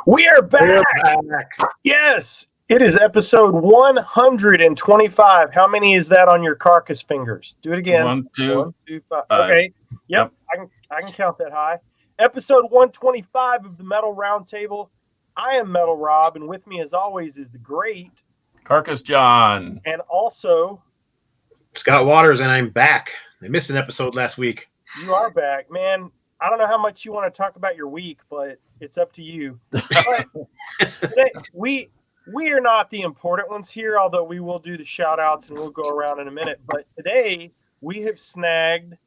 We're back. We're back. Yes, it is episode 125. How many is that on your carcass fingers? Do it again. 1, 2, 1, 2, 5. 5. Okay. Yep. I can count that high. Episode 125 of the Metal Roundtable. I am Metal Rob, and with me, as always, is the great Carcass John. and also Scott Waters, and I'm back. I missed an episode last week. you are back, man. I don't know how much you want to talk about your week, but it's up to you. But today, we are not the important ones here, although we will do the shout outs and we'll go around in a minute. But today we have snagged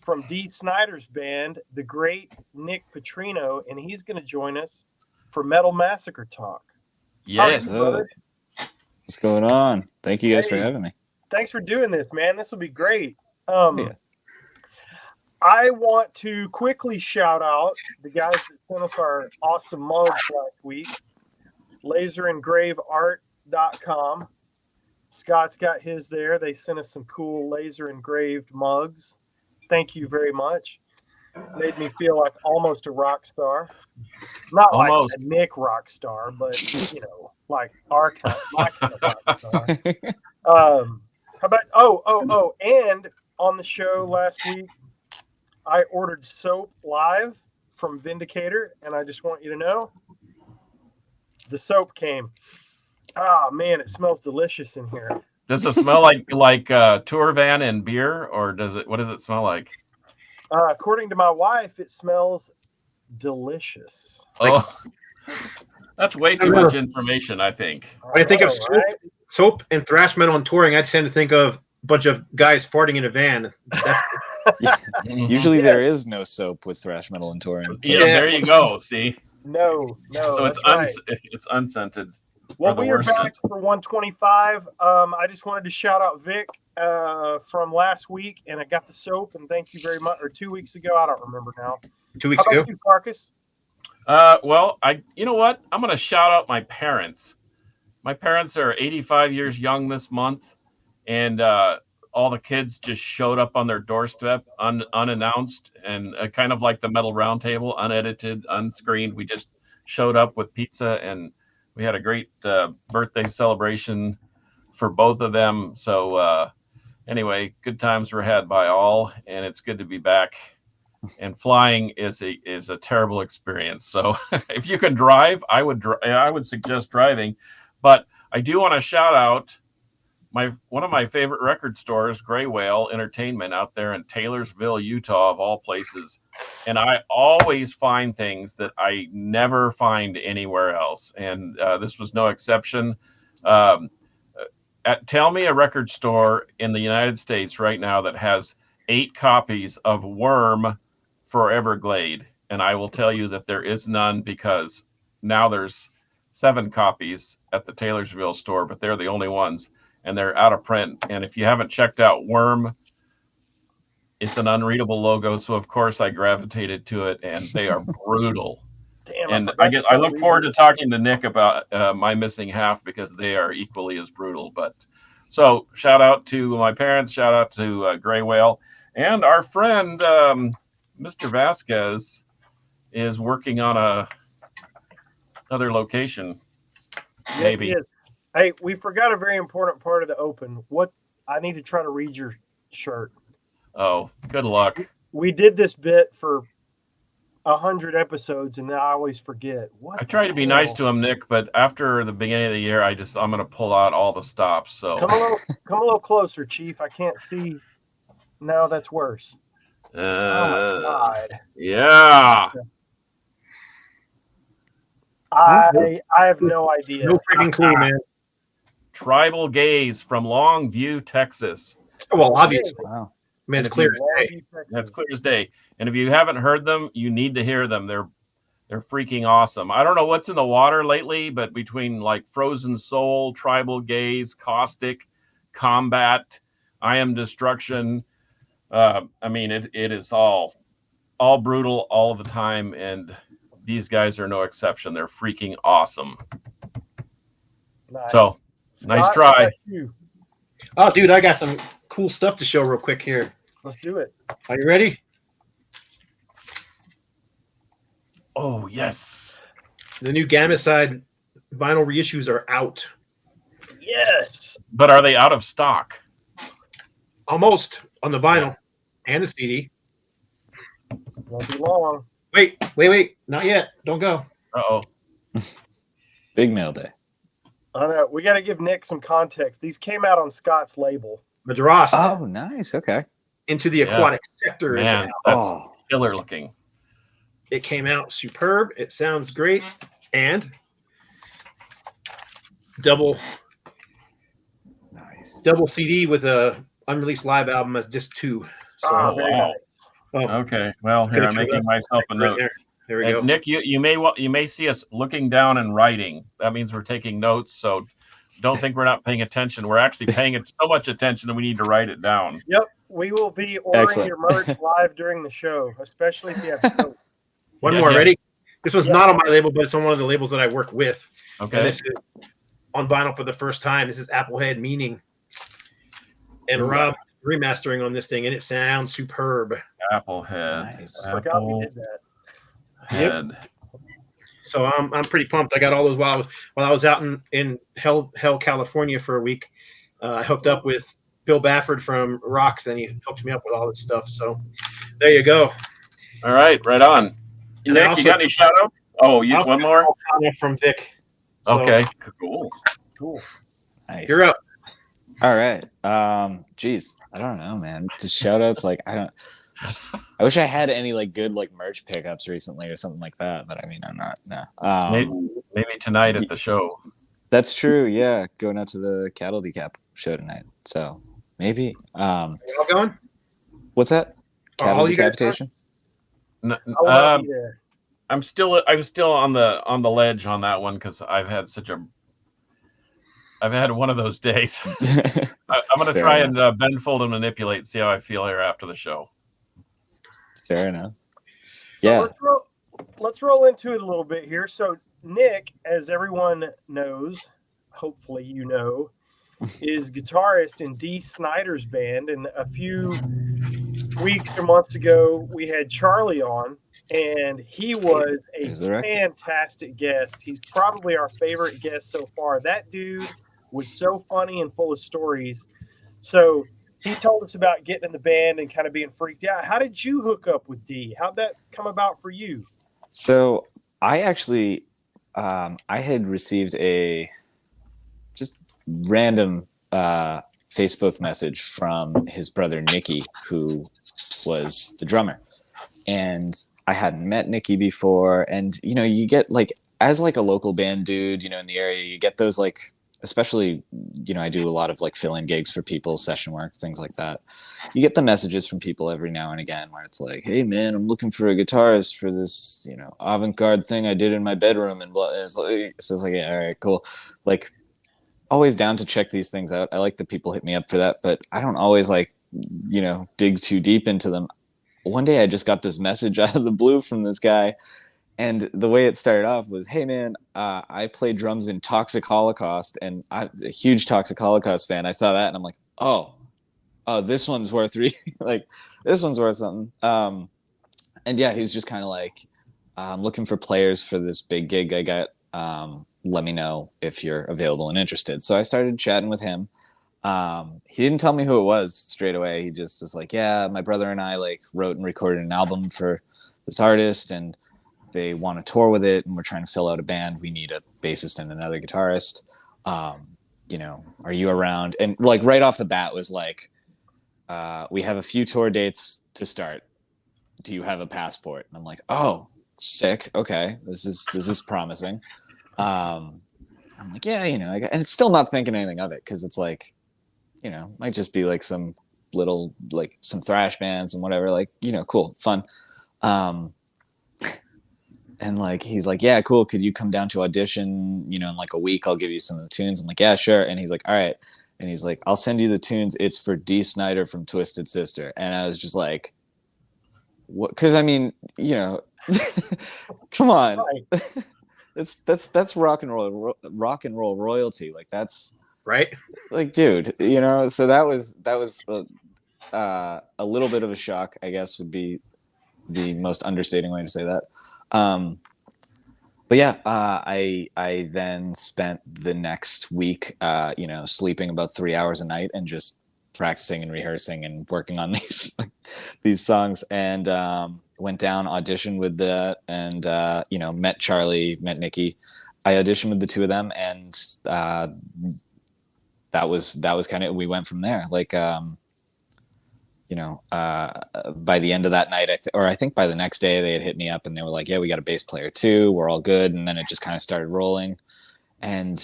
from Dee Snider's band, the great Nick Petrino, and he's going to join us for Metal Massacre talk. Yes. What's going on? Thank you guys for having me. Thanks for doing this, man. This will be great. Yeah. I want to quickly shout out the guys that sent us our awesome mugs last week. LaserEngraveArt.com. Scott's got his there. They sent us some cool laser engraved mugs. Thank you very much. Made me feel like almost a rock star. Not Almost. like a Nick rock star, but like our kind, my kind of rock star. How about and on the show last week, I ordered soap live from Vindicator, and I just want you to know the soap came. Ah, man, it smells delicious in here. Does it smell like tour van and beer, or what does it smell like? According to my wife, it smells delicious. Oh, that's way too much information, I think. When I think of soap and thrash metal and touring, I tend to think of a bunch of guys farting in a van. Usually there is no soap with thrash metal and touring. Yeah, there you go. See? No. So it's it's unscented. Well, we are back for 125. I just wanted to shout out Vic from last week, and I got the soap, and thank you very much. Or 2 weeks ago, I don't remember now. 2 weeks How ago. about you, Carcass? Well, you know what? I'm going to shout out my parents. My parents are 85 years young this month, and all the kids just showed up on their doorstep unannounced, and kind of like the Metal Roundtable, unedited, unscreened. We just showed up with pizza, and we had a great birthday celebration for both of them. So anyway, good times were had by all, and it's good to be back. And flying is a terrible experience. So if you can drive, I would suggest driving. But I do want to shout out one of my favorite record stores, Gray Whale Entertainment, out there in Taylorsville, Utah, of all places. And I always find things that I never find anywhere else. And this was no exception. Tell me a record store in the United States right now that has 8 copies of Worm for Everglade. And I will tell you that there is none, because now there's 7 copies at the Taylorsville store, but they're the only ones. And they're out of print. And if you haven't checked out Worm, it's an unreadable logo. So of course I gravitated to it, and they are brutal. Damn, and I look forward to talking to Nick about my missing half, because they are equally as brutal. But so shout out to my parents, shout out to Gray Whale, and our friend Mr. Vasquez is working on another location. Maybe. Yes. Hey, we forgot a very important part of the open. I need to try to read your shirt. Oh, good luck. We did this bit for 100 episodes, and I always forget. I try to be nice to him, Nick, but after the beginning of the year, I'm going to pull out all the stops. So come a little closer, Chief. I can't see. No, that's worse. Oh my God. Yeah. I have no idea. No freaking clue, man. Tribal Gaze from Longview, Texas. Well, obviously. Wow. Man, it's clear as day. That's clear as day. And if you haven't heard them, you need to hear them. They're freaking awesome. I don't know what's in the water lately, but between like Frozen Soul, Tribal Gaze, Caustic, Combat, I Am Destruction. I mean, it is all brutal all of the time, and these guys are no exception. They're freaking awesome. Nice. So, nice try. Oh, dude, I got some cool stuff to show real quick here. Let's do it. Are you ready? Oh, yes. The new Gamma Side vinyl reissues are out. Yes. But are they out of stock? Almost on the vinyl and the CD. Won't be long. Wait. Not yet. Don't go. Uh-oh. Big mail day. I don't know. We got to give Nick some context. These came out on Scott's label. Madras Oh, nice. Okay. Into the Aquatic Sector is Man, out. that's Oh, killer looking. It came out superb. It sounds great. And double nice. CD with a unreleased live album as disc 2. So Oh, very wow. nice. Okay. Well, here Gonna I'm trim making up myself a right note. there. There we And go. Nick, you may see us looking down and writing. That means we're taking notes. So don't think we're not paying attention. We're actually paying it so much attention that we need to write it down. Yep. We will be ordering Excellent. your merch live during the show, especially if you have notes. One Yeah, more. yeah. Ready? This was Yeah. not on my label, but it's on one of the labels that I work with. Okay. And this is on vinyl for the first time. This is Applehead Meaning. And Ooh. Rob remastering on this thing, and it sounds superb. Applehead. Nice. I forgot we did that. Applehead. So I'm pretty pumped. I got all those while I was out in Hell, California for a week. I hooked up with Bill Bafford from Rocks, and he hooked me up with all this stuff. So there you go. All right. Right on. And Nick, also- you got any shout outs? Oh, one more? Comment from Vic. So, Okay. Cool. Cool. Nice. You're up. All right. Geez, I don't know, man. The shout outs, like I wish I had any like good like merch pickups recently or something like that, but I mean I'm not. No. Maybe tonight at the show. That's true. Yeah, going out to the Cattle Decap show tonight. So maybe. You all going? What's that? Cattle all you guys decapitation? I will not be there. I'm still on the ledge on that one because I've had one of those days. I'm going to Fair try enough. and bend, fold, and manipulate and see how I feel here after the show. Fair enough. So Yeah. let's roll into it a little bit here. So Nick, as everyone knows, hopefully you know, is guitarist in Dee Snider's band. And a few weeks or months ago, we had Charlie on, and he was a There's the record. fantastic guest. He's probably our favorite guest so far. That dude was so funny and full of stories. So he told us about getting in the band and kind of being freaked out. How did you hook up with Dee? How'd that come about for you? So I actually, I had received a just random Facebook message from his brother Nicky, who was the drummer, and I hadn't met Nicky before. And you know, you get like as like a local band dude, you know, in the area, you get those like, especially, you know, I do a lot of like fill-in gigs for people, session work, things like that. You get the messages from people every now and again where it's like, hey man, I'm looking for a guitarist for this, you know, avant-garde thing I did in my bedroom, and blah. And it's like, yeah, all right, cool. Like, always down to check these things out. I like that people hit me up for that, but I don't always like, you know, dig too deep into them. One day I just got this message out of the blue from this guy, and the way it started off was, hey man, I play drums in Toxic Holocaust, and I'm a huge Toxic Holocaust fan. I saw that and I'm like, oh, this one's worth like this one's worth something. And yeah, he was just kind of like, I'm looking for players for this big gig I got. Let me know if you're available and interested. So I started chatting with him. He didn't tell me who it was straight away. He just was like, yeah, my brother and I like wrote and recorded an album for this artist, and they want to tour with it, and we're trying to fill out a band. We need a bassist and another guitarist. You know, are you around? And like right off the bat was like, we have a few tour dates to start. Do you have a passport? And I'm like, oh, sick. Okay, this is promising. I'm like, yeah, you know, and it's still not thinking anything of it because it's like, you know, might just be like some little like some thrash bands and whatever. Like, you know, cool, fun. And like, he's like, yeah, cool. Could you come down to audition, you know, in like a week, I'll give you some of the tunes. I'm like, yeah, sure. And he's like, all right. And he's like, I'll send you the tunes. It's for Dee Snider from Twisted Sister. And I was just like, what? Cause I mean, you know, come on. Right. That's rock and roll royalty. Like that's Right. like, dude, you know, so that was a little bit of a shock, I guess would be the most understating way to say that. But yeah, I then spent the next week, sleeping about 3 hours a night and just practicing and rehearsing and working on these songs, and went down, auditioned with and met Charlie, met Nikki. I auditioned with the two of them, and that was kind of, we went from there. Like, by the end of that night, I think by the next day, they had hit me up and they were like, "Yeah, we got a bass player too. We're all good." And then it just kind of started rolling. And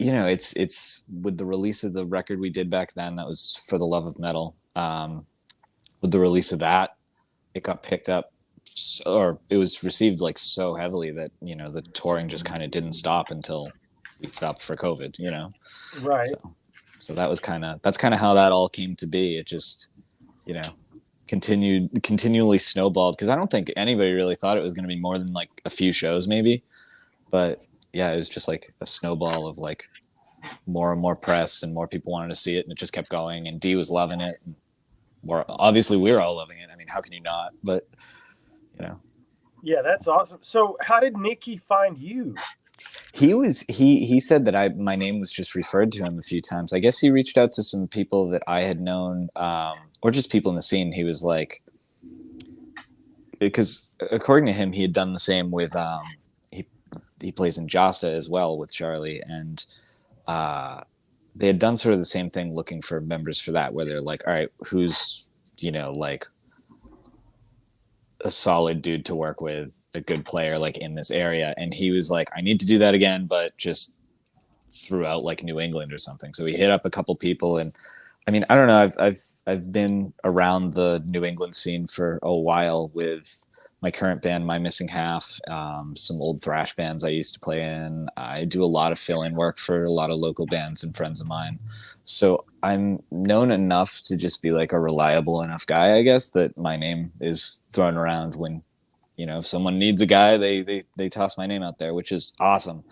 it's with the release of the record we did back then, that was For the Love of Metal. With the release of that, it got picked up, or it was received like so heavily that the touring just kind of didn't stop until we stopped for COVID. Right. So that's kind of how that all came to be. It just continually snowballed, because I don't think anybody really thought it was going to be more than like a few shows maybe, but yeah, it was just like a snowball of like more and more press, and more people wanted to see it, and it just kept going, and Dee was loving it, and obviously we were all loving it. I mean, how can you not? But Yeah, that's awesome. So how did Nikki find you? he said that my name was just referred to him a few times. I guess he reached out to some people that I had known, or just people in the scene. He was like, because according to him, he had done the same with he plays in Josta as well with Charlie, and they had done sort of the same thing, looking for members for that, where they're like, all right, who's like a solid dude to work with, a good player like in this area. And he was like, I need to do that again, but just throughout like New England or something. So he hit up a couple people, and I mean, I don't know, I've been around the New England scene for a while with my current band, My Missing Half, some old thrash bands I used to play in. I do a lot of fill-in work for a lot of local bands and friends of mine. So I'm known enough to just be like a reliable enough guy, I guess, that my name is thrown around when, if someone needs a guy, they toss my name out there, which is awesome.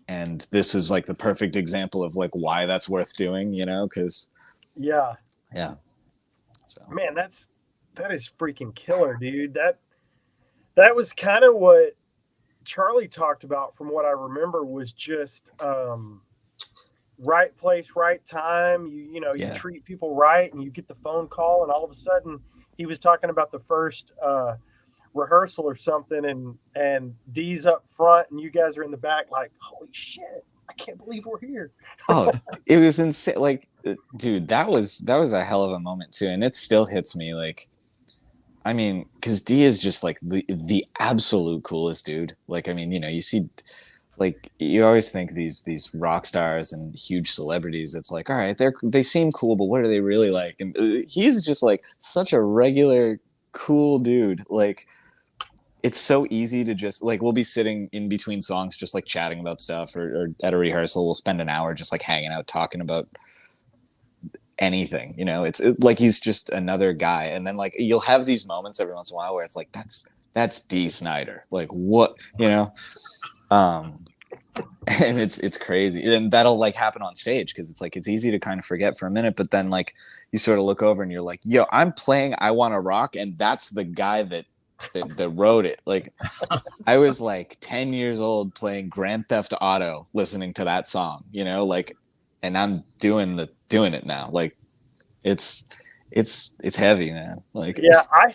And this is like the perfect example of like why that's worth doing, because Yeah. So Man, that is freaking killer, dude. That was kind of what Charlie talked about, from what I remember, was just right place, right time. You treat people right, and you get the phone call, and all of a sudden he was talking about the first rehearsal or something, and Dee's up front and you guys are in the back, like, holy shit, I can't believe we're here. Oh, it was insane. Like, dude, that was a hell of a moment too, and it still hits me. Like, I mean, because Dee is just like the absolute coolest dude. Like, I mean, you see, like, you always think these rock stars and huge celebrities, it's like, all right, they seem cool, but what are they really like? And he's just like such a regular cool dude. Like, it's so easy to just like, we'll be sitting in between songs just like chatting about stuff, or at a rehearsal we'll spend an hour just like hanging out talking about anything. It's like he's just another guy. And then like you'll have these moments every once in a while where it's like, that's Dee Snider, like, what, and it's crazy. And that'll like happen on stage, because it's like, it's easy to kind of forget for a minute, but then like you sort of look over and you're like, yo, I'm playing I Wanna Rock, and that's the guy that wrote it. Like, I was like 10 years old playing Grand Theft Auto, listening to that song, like, and I'm doing it now. Like, it's heavy, man. Like, Yeah, I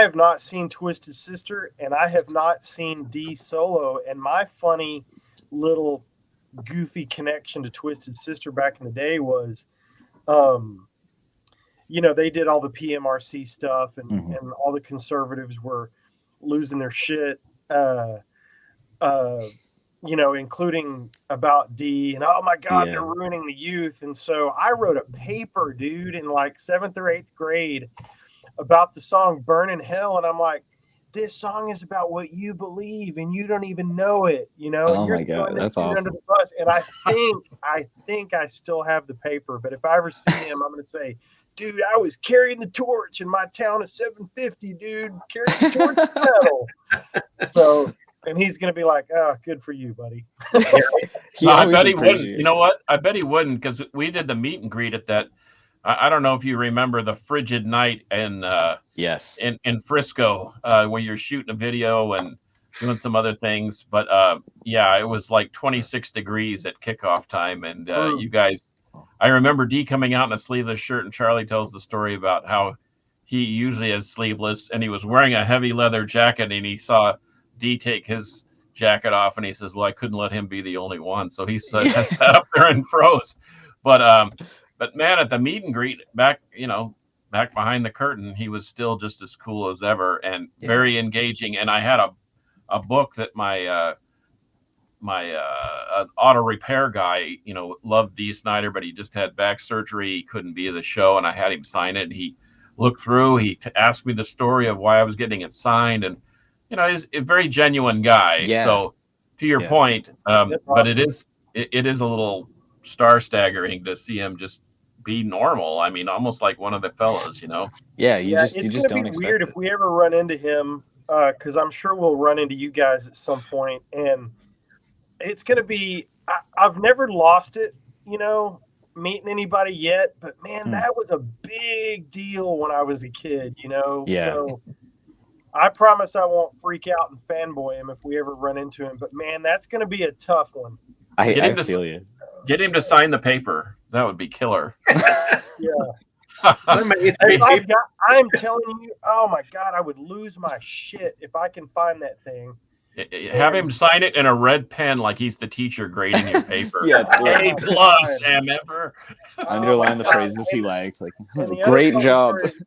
have not seen Twisted Sister, and I have not seen Dee solo. And my funny little goofy connection to Twisted Sister back in the day was, they did all the PMRC stuff, and all the conservatives were losing their shit, including about Dee, and oh my God, they're ruining the youth. And so I wrote a paper, dude, in like 7th or 8th grade about the song Burn in Hell. And I'm like, this song is about what you believe, and you don't even know it, Oh and you're my God, that's awesome. Under the bus. And I think I still have the paper, but if I ever see him, I'm going to say, dude, I was carrying the torch in my town of 750, dude, carrying the torch metal. So, and he's going to be like, oh, good for you, buddy. I bet he wouldn't. You know what? I bet he wouldn't, because we did the meet and greet at that. I don't know if you remember the frigid night in yes, in Frisco, when you're shooting a video, and doing some other things. But yeah, it was like 26 degrees at kickoff time, and you guys, I remember Dee coming out in a sleeveless shirt, and Charlie tells the story about how he usually is sleeveless, and he was wearing a heavy leather jacket, and he saw Dee take his jacket off, and he says, "Well, I couldn't let him be the only one," so he sat up there and froze. But man, at the meet and greet back, back behind the curtain, he was still just as cool as ever and very engaging. And I had a book that my auto repair guy, loved Dee Snider, but he just had back surgery. He couldn't be at the show, and I had him sign it. And he looked through. He asked me the story of why I was getting it signed, and he's a very genuine guy. Yeah. So to your point, awesome. but it is a little star staggering to see him just be normal. I mean, almost like one of the fellas, Yeah, you just don't be expect weird it. if we ever run into him, because I'm sure we'll run into you guys at some point, and it's gonna be. I've never lost it, meeting anybody yet, but man, that was a big deal when I was a kid, Yeah. So I promise I won't freak out and fanboy him if we ever run into him. But man, that's gonna be a tough one. I feel you. Get him to sign the paper. That would be killer. Yeah. I'm telling you, oh my God, I would lose my shit if I can find that thing. Have him sign it in a red pen like he's the teacher grading your paper. Yeah, A plus, Sam. Underline the phrases he likes. Like, And the great other job. part is,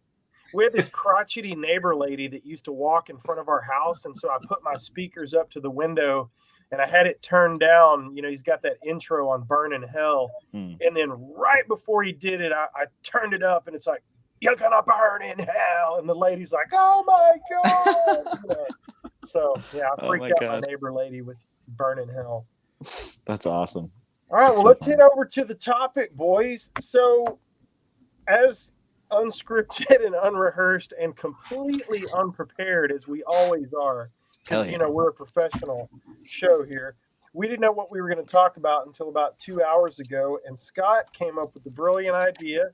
we had this crotchety neighbor lady that used to walk in front of our house, and so I put my speakers up to the window, and I had it turned down. He's got that intro on "Burn in Hell," and then right before he did it, I turned it up, and it's like, "You're gonna burn in hell," and the lady's like, "Oh my God!" So yeah, I freaked out my neighbor lady with "Burn in Hell." That's awesome. All right, well, let's head over to the topic, boys. So, as unscripted and unrehearsed and completely unprepared as we always are, because we're a professional show here, we didn't know what we were going to talk about until about 2 hours ago, and Scott came up with the brilliant idea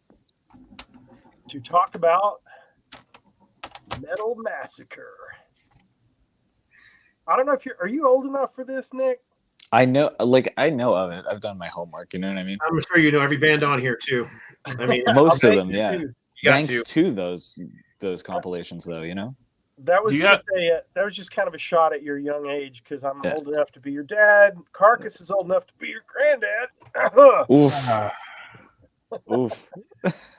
to talk about Metal Massacre. I don't know if are you old enough for this, Nick? I know of it. I've done my homework. You know what I mean? I'm sure you know every band on here too. I mean, most of them, yeah. You Thanks to those compilations, though, That was just kind of a shot at your young age, because I'm old enough to be your dad. Carcass is old enough to be your granddad. Oof.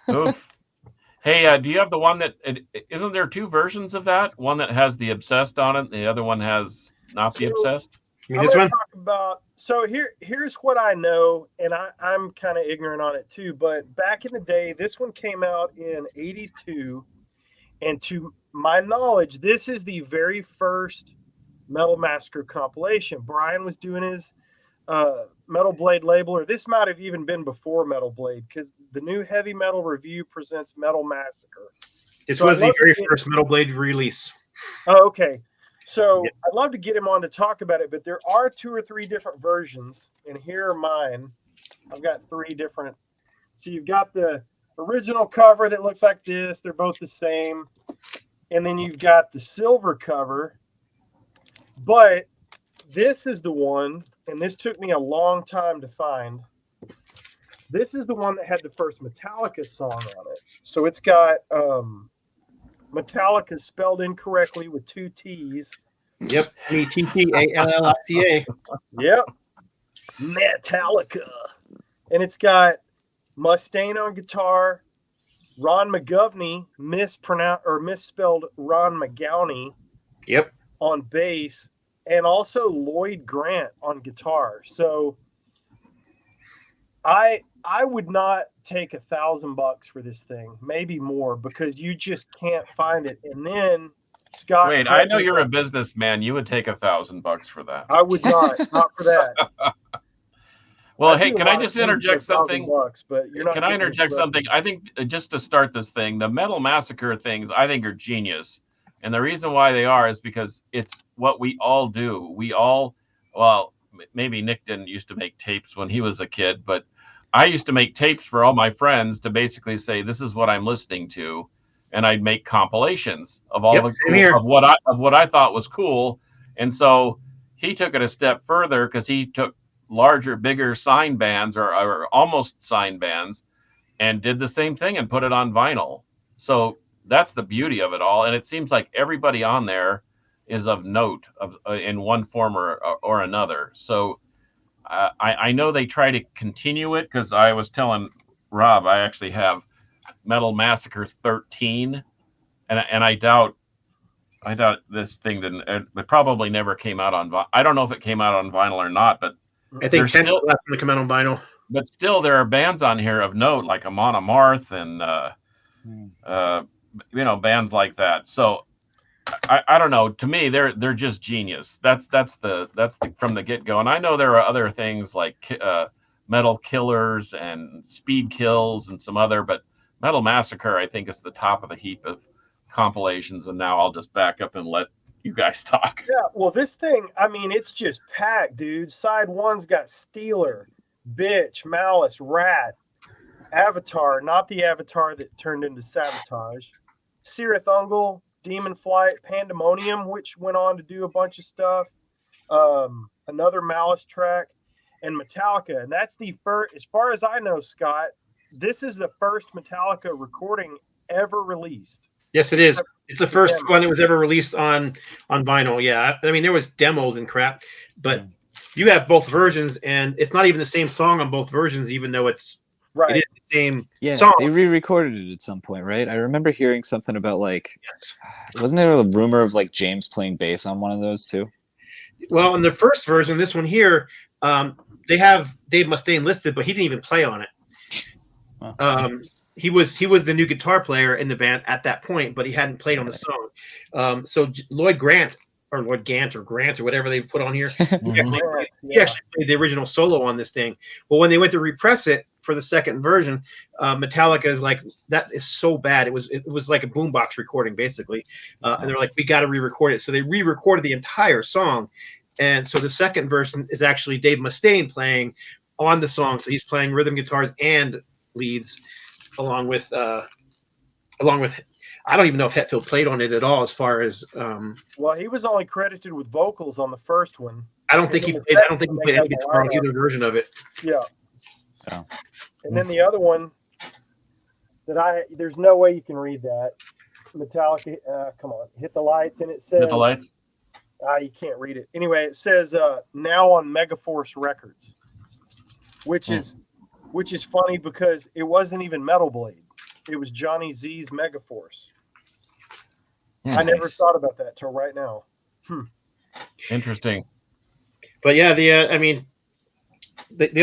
Oof. Hey, do you have the one that isn't there two versions of that? One that has the obsessed on it, and the other one has not the obsessed. I'm going to talk about. So here's what I know, and I'm kind of ignorant on it too. But back in the day, this one came out in '82, and to my knowledge, this is the very first Metal Massacre compilation. Brian was doing his Metal Blade label, or this might have even been before Metal Blade, because the New Heavy Metal Review presents Metal Massacre. This was the very first Metal Blade release. Oh, okay. So I'd love to get him on to talk about it, but there are 2 or 3 different versions, and here are mine. I've got 3 different. So you've got the original cover that looks like this. They're both the same. And then you've got the silver cover. But this is the one, and this took me a long time to find. This is the one that had the first Metallica song on it. So it's got Metallica spelled incorrectly with 2 T's. Yep, Metallica. Yep, Metallica. And it's got Mustaine on guitar, Ron McGovney, misspelled Ron McGowney. Yep. On bass, and also Lloyd Grant on guitar. So I would not take $1,000 for this thing, maybe more, because you just can't find it. And then Scott, wait, I know you're a businessman. You would take $1,000 for that. I would not for that. Well, hey, can I just interject something? But you're not. Can I interject something? I think just to start this thing, the Metal Massacre things, I think are genius. And the reason why they are is because it's what we all do. Well, maybe Nick didn't used to make tapes when he was a kid, but I used to make tapes for all my friends to basically say, this is what I'm listening to. And I'd make compilations of all of what I thought was cool. And so he took it a step further because he took larger, bigger sign bands or almost sign bands and did the same thing and put it on vinyl. So that's the beauty of it all. And it seems like everybody on there is of note of in one form or another. So I know they try to continue it because I was telling Rob I actually have Metal Massacre 13, and I doubt this thing didn't. It probably never came out on. I don't know if it came out on vinyl or not, but I think 10 left to come out on vinyl. But still, there are bands on here of note like Amon Amarth and bands like that. So I don't know. To me, they're just genius. That's from the get go. And I know there are other things like Metal Killers and Speed Kills and some other, but Metal Massacre I think is the top of the heap of compilations. And now I'll just back up and let you guys talk. Yeah, well, this thing, I mean, it's just packed, dude. Side one's got Stealer, Bitch, Malice, Rat, Avatar, not the Avatar that turned into Sabotage, Cirith Ungol, Demon Flight, Pandemonium, which went on to do a bunch of stuff, another Malice track, and Metallica. And that's the first, as far as I know, Scott, this is the first Metallica recording ever released. Yes, it is. It's the first one that was ever released on vinyl. Yeah, I mean there was demos and crap, but you have both versions, and it's not even the same song on both versions, even though it's right. It is the same yeah, song. They re-recorded it at some point, right? I remember hearing something about wasn't there a rumor of like James playing bass on one of those too? Well, in the first version, this one here, they have Dave Mustaine listed, but he didn't even play on it. Oh. He was the new guitar player in the band at that point, but he hadn't played on the song. So Lloyd Grant or Grant or whatever they put on here, he actually played the original solo on this thing. Well, when they went to repress it for the second version, Metallica is like, that is so bad. It was like a boombox recording basically, and they're like, we got to re-record it. So they re-recorded the entire song, and so the second version is actually Dave Mustaine playing on the song. So he's playing rhythm guitars and leads. Along with I don't even know if Hetfield played on it at all. As far as well, he was only credited with vocals on the first one. I don't think he played any guitar on either version of it. Yeah. Oh. And then the other one that there's no way you can read that. Metallica, come on, Hit the Lights, and it says Hit the Lights. You can't read it. Anyway, it says now on Megaforce Records, which is funny because it wasn't even Metal Blade. It was Johnny Z's Megaforce. I never thought about that till right now. Interesting. But yeah, the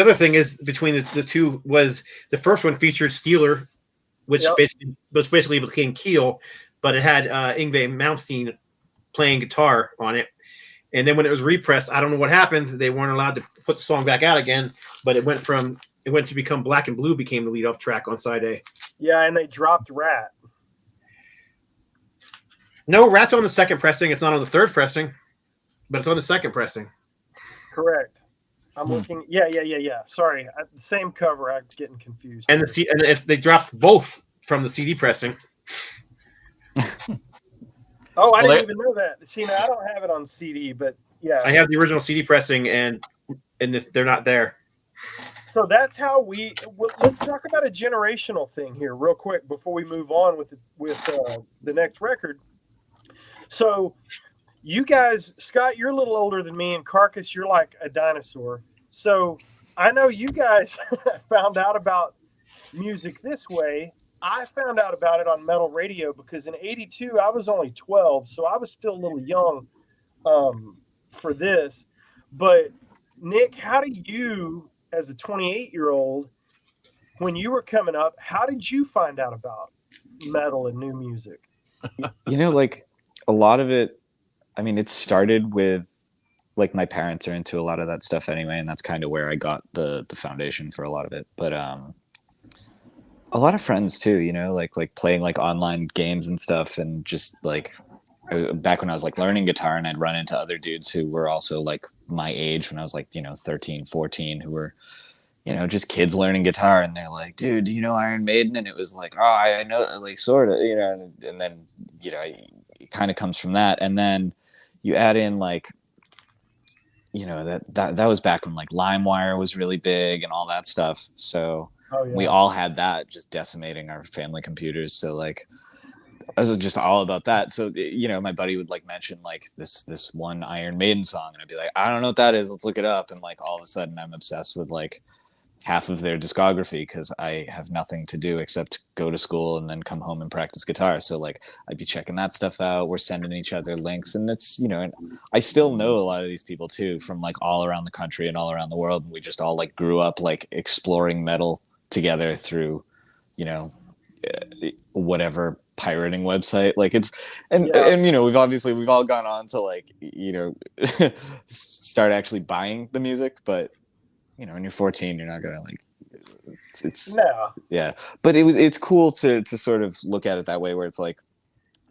other thing is between the two was the first one featured Steeler, which basically became Keel, but it had Yngwie Malmsteen playing guitar on it. And then when it was repressed, I don't know what happened. They weren't allowed to put the song back out again, but it went to become Black and Blue became the lead-off track on side A. Yeah, and they dropped Rat. No, Rat's on the second pressing. It's not on the third pressing, but it's on the second pressing. Correct. I'm looking. Yeah. Sorry, the same cover. I'm getting confused. And they dropped both from the CD pressing. Oh, I didn't even know that. See, now I don't have it on CD, but yeah, I have the original CD pressing, and they're not there. So that's how let's talk about a generational thing here real quick before we move on with the next record. So you guys, Scott, you're a little older than me, and Carcass, you're like a dinosaur. So I know you guys found out about music this way. I found out about it on Metal Radio because in '82 I was only 12, so I was still a little young for this. But Nick, how do you, as a 28-year-old, when you were coming up, how did you find out about metal and new music? Like a lot of it, I mean, it started with like my parents are into a lot of that stuff anyway, and that's kind of where I got the foundation for a lot of it. But a lot of friends too, like playing like online games and stuff, and just like back when I was like learning guitar, and I'd run into other dudes who were also like my age when I was like 13, 14, who were just kids learning guitar, and they're like, dude, do you know Iron Maiden? And it was like, oh, I know, like sort of, and then it kind of comes from that. And then you add in like that was back when like LimeWire was really big and all that stuff. So we all had that just decimating our family computers. So like, I was just all about that. So my buddy would like mention like this one Iron Maiden song, and I'd be like, I don't know what that is. Let's look it up. And like all of a sudden, I'm obsessed with like half of their discography because I have nothing to do except go to school and then come home and practice guitar. So like I'd be checking that stuff out. We're sending each other links, and it's and I still know a lot of these people too from like all around the country and all around the world. And we just all like grew up like exploring metal together through whatever pirating website. Like it's and we've all gone on to like start actually buying the music, but when you're 14, you're not gonna like it's no. Yeah, but it's cool to sort of look at it that way, where it's like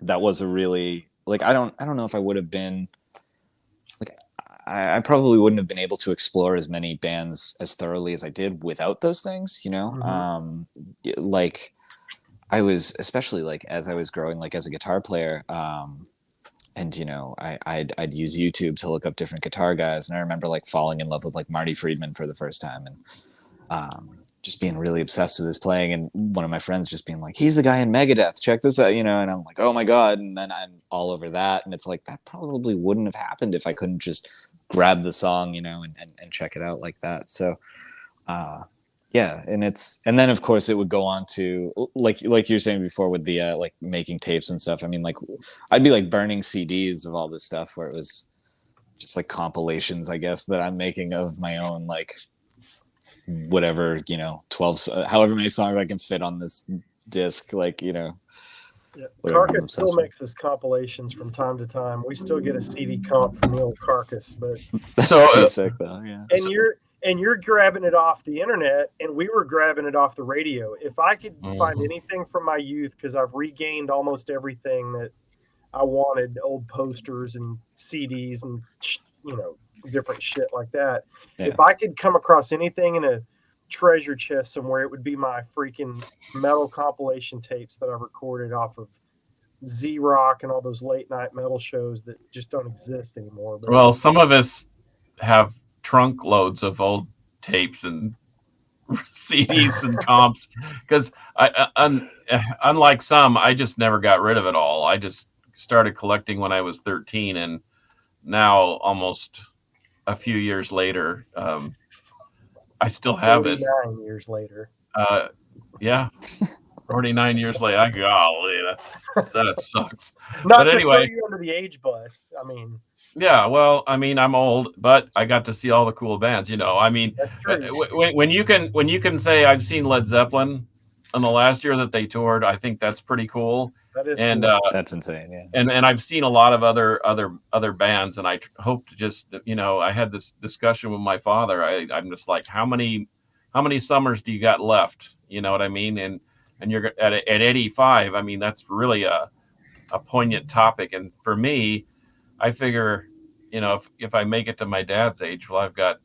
that was a really like I don't know if I would have been like I probably wouldn't have been able to explore as many bands as thoroughly as I did without those things, like I was, especially like as I was growing like as a guitar player, and I'd use YouTube to look up different guitar guys, and I remember like falling in love with like Marty Friedman for the first time, and just being really obsessed with his playing, and one of my friends just being like, he's the guy in Megadeth, check this out, and I'm like, oh my god, and then I'm all over that, and it's like that probably wouldn't have happened if I couldn't just grab the song and check it out like that. So yeah, and then of course it would go on to like you were saying before with the like making tapes and stuff. I mean, like I'd be like burning CDs of all this stuff where it was just like compilations, I guess, that I'm making of my own, like whatever 12 however many songs I can fit on this disc, like Yeah. Carcass still makes us compilations from time to time. We still get a CD comp from the old Carcass, but that's pretty sick though. Yeah. And you're grabbing it off the internet, and we were grabbing it off the radio. If I could find anything from my youth, because I've regained almost everything that I wanted, old posters and CDs and different shit like that. Yeah. If I could come across anything in a treasure chest somewhere, it would be my freaking metal compilation tapes that I recorded off of Z-Rock and all those late night metal shows that just don't exist anymore. But well, some of us have trunk loads of old tapes and CDs and comps, because unlike some, I just never got rid of it all. I just started collecting when I was 13, and now almost a few years later, I still have it. 49 years later. Yeah. 49 years later. Golly, that sucks. Not but anyway, to throw you under the age bus. I mean, yeah, well, I mean, I'm old, but I got to see all the cool bands. I mean, when you can say I've seen Led Zeppelin in the last year that they toured, I think that's pretty cool. That is cool. That's insane. Yeah. And I've seen a lot of other bands, and I hope to just I had this discussion with my father. I'm just like, how many summers do you got left? You know what I mean? And you're at 85. I mean, that's really a poignant topic. And for me, I figure, if I make it to my dad's age, well, I've got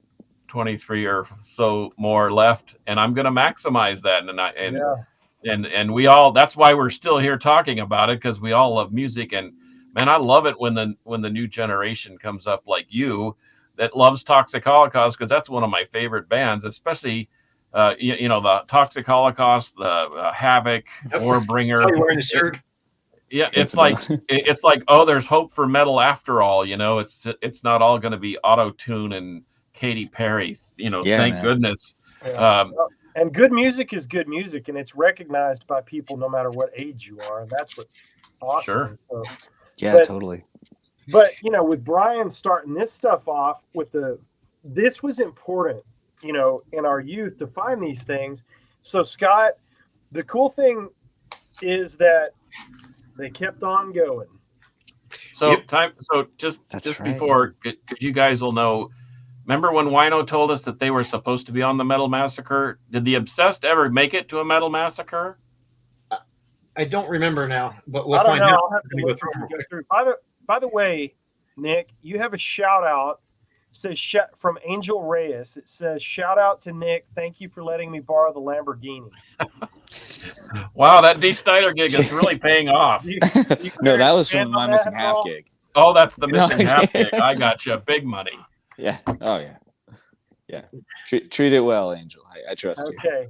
23 or so more left, and I'm going to maximize that. And we all, that's why we're still here talking about it, because we all love music. And man, I love it when the new generation comes up like you that loves Toxic Holocaust, because that's one of my favorite bands, especially the Toxic Holocaust, the Havoc, Warbringer. You're wearing a shirt. Yeah, it's like oh, there's hope for metal after all. It's not all going to be auto-tune and Katy Perry. Thank goodness. Yeah. And good music is good music, and it's recognized by people no matter what age you are, and that's what's awesome. Sure. So, yeah, totally. But with Brian starting this stuff off with this was important, in our youth to find these things. So Scott, the cool thing is that they kept on going. So just right. Before, because you guys will know, remember when Wino told us that they were supposed to be on the Metal Massacre? Did the Obsessed ever make it to a Metal Massacre? I don't remember now, but we'll find out. I'll have to go through. By the way, Nick, you have a shout out. It says from Angel Reyes. It says, shout out to Nick. Thank you for letting me borrow the Lamborghini. Wow, that Dee Snider gig is really paying off. No, that was from my missing half gig. Oh, that's the missing half gig. I got you. Big money. Yeah. Oh yeah. Yeah. Treat it well, Angel. I trust you. Okay.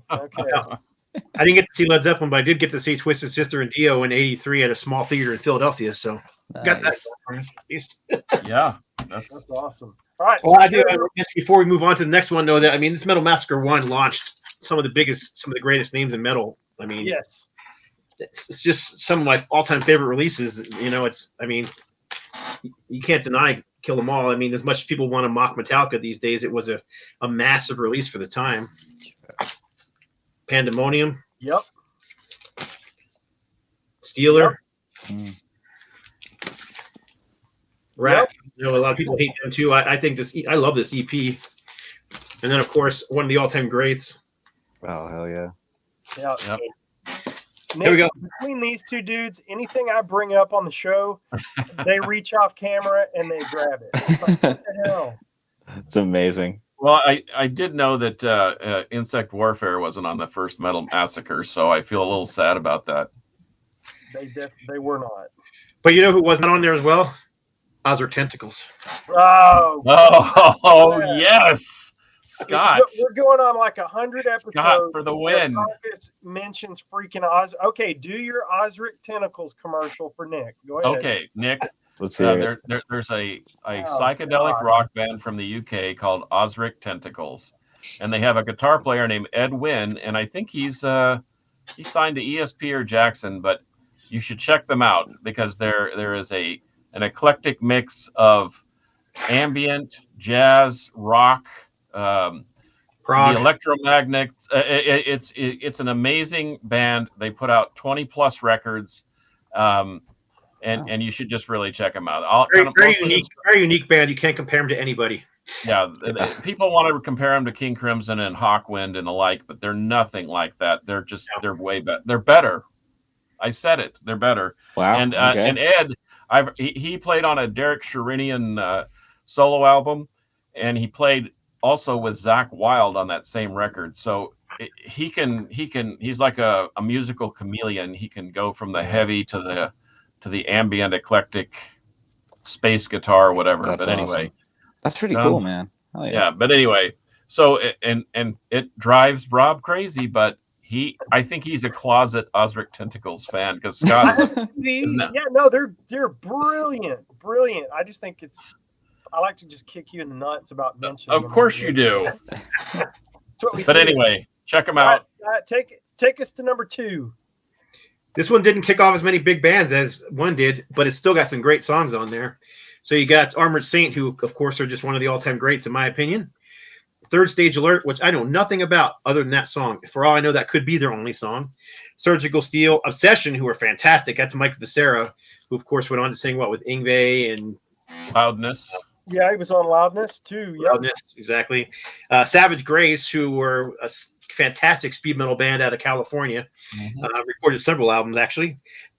I didn't get to see Led Zeppelin, but I did get to see Twisted Sister and Dio in '83 at a small theater in Philadelphia. So got that Nice. for me, at least. Yeah, That's awesome. All right. Well, I do. I guess before we move on to the next one, though, that this Metal Massacre 1 launched some of the greatest names in metal. I mean, Yes. it's just some of my all-time favorite releases. You can't deny Kill 'Em All. I mean, as much as people want to mock Metallica these days, it was a massive release for the time. Pandemonium. Yep. Steeler. Mm. Rat. A lot of people hate them too. I think I love this EP. And then, of course, one of the all-time greats. Oh hell yeah. Yeah. Yep. Nick, Here we go. Between these two dudes, anything I bring up on the show, they reach off camera and they grab it. It's like, what the hell? It's amazing. Well, I did know that Insect Warfare wasn't on the first Metal Massacre, so I feel a little sad about that. They were not. But you know who was not on there as well? Ozric Tentacles. Oh, Oh, yes. Scott. We're going on like 100 episodes. Scott for the where win. Marcus mentions freaking Oz. Okay, do your Ozric Tentacles commercial for Nick. Go ahead. Okay, Nick. Let's hear it. There's a psychedelic rock band from the UK called Ozric Tentacles, and they have a guitar player named Ed Wynn, and I think he signed to ESP or Jackson, but you should check them out because there is an eclectic mix of ambient, jazz, rock, the electromagnets. It's an amazing band. They put out 20 plus records. And you should just really check them out. Very unique band. You can't compare them to anybody. Yeah, people want to compare them to King Crimson and Hawkwind and the like, but they're nothing like that. They're way better. They're better. I said it. They're better. Wow. And okay. and Ed, he played on a Derek Sherinian solo album, and he played also with Zakk Wylde on that same record. So he's like a musical chameleon. He can go from the heavy to the ambient, eclectic space guitar or whatever. That's but anyway, awesome. That's pretty cool, man. Oh, yeah. But anyway, so and it drives Rob crazy, but I think he's a closet Ozric Tentacles fan because Scott they're brilliant. I just think I like to just kick you in the nuts about mentioning. Of course you do. But anyway, check them out. Take us to number 2. This one didn't kick off as many big bands as one did, but it's still got some great songs on there. So you got Armored Saint, who, of course, are just one of the all-time greats, in my opinion. Third Stage Alert, which I know nothing about other than that song. For all I know, that could be their only song. Surgical Steel, Obsession, who are fantastic. That's Mike Viscera, who, of course, went on to sing with Yngwie and Loudness. Yeah, he was on Loudness, too. Yep. Loudness, exactly. Savage Grace, who were a fantastic speed metal band out of California. Mm-hmm. Recorded several albums, actually.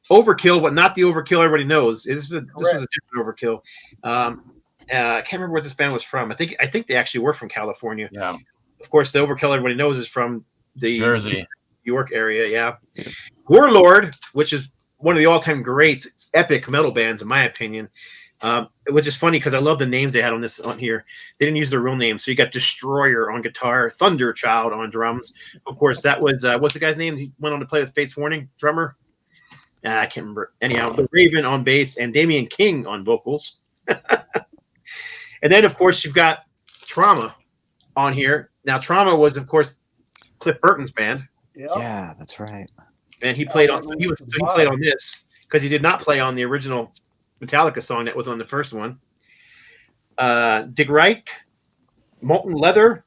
Overkill, but not the Overkill everybody knows. This was a different Overkill. I can't remember where this band was from. I think they actually were from California. Yeah. Of course, the Overkill everybody knows is from the Jersey, New York area. Yeah. Warlord, which is one of the all-time great epic metal bands, in my opinion. Which is funny because I love the names they had on here. They didn't use their real names. So you got Destroyer on guitar, Thunderchild on drums. Of course, that was what's the guy's name? He went on to play with Fates Warning, drummer. I can't remember. Anyhow, the Raven on bass and Damian King on vocals. And then, of course, you've got Trauma on here. Now, Trauma was, of course, Cliff Burton's band. Yeah, that's right. And he played on. He played on this because he did not play on the original Metallica song that was on the first one. Dig Right, Molten Leather,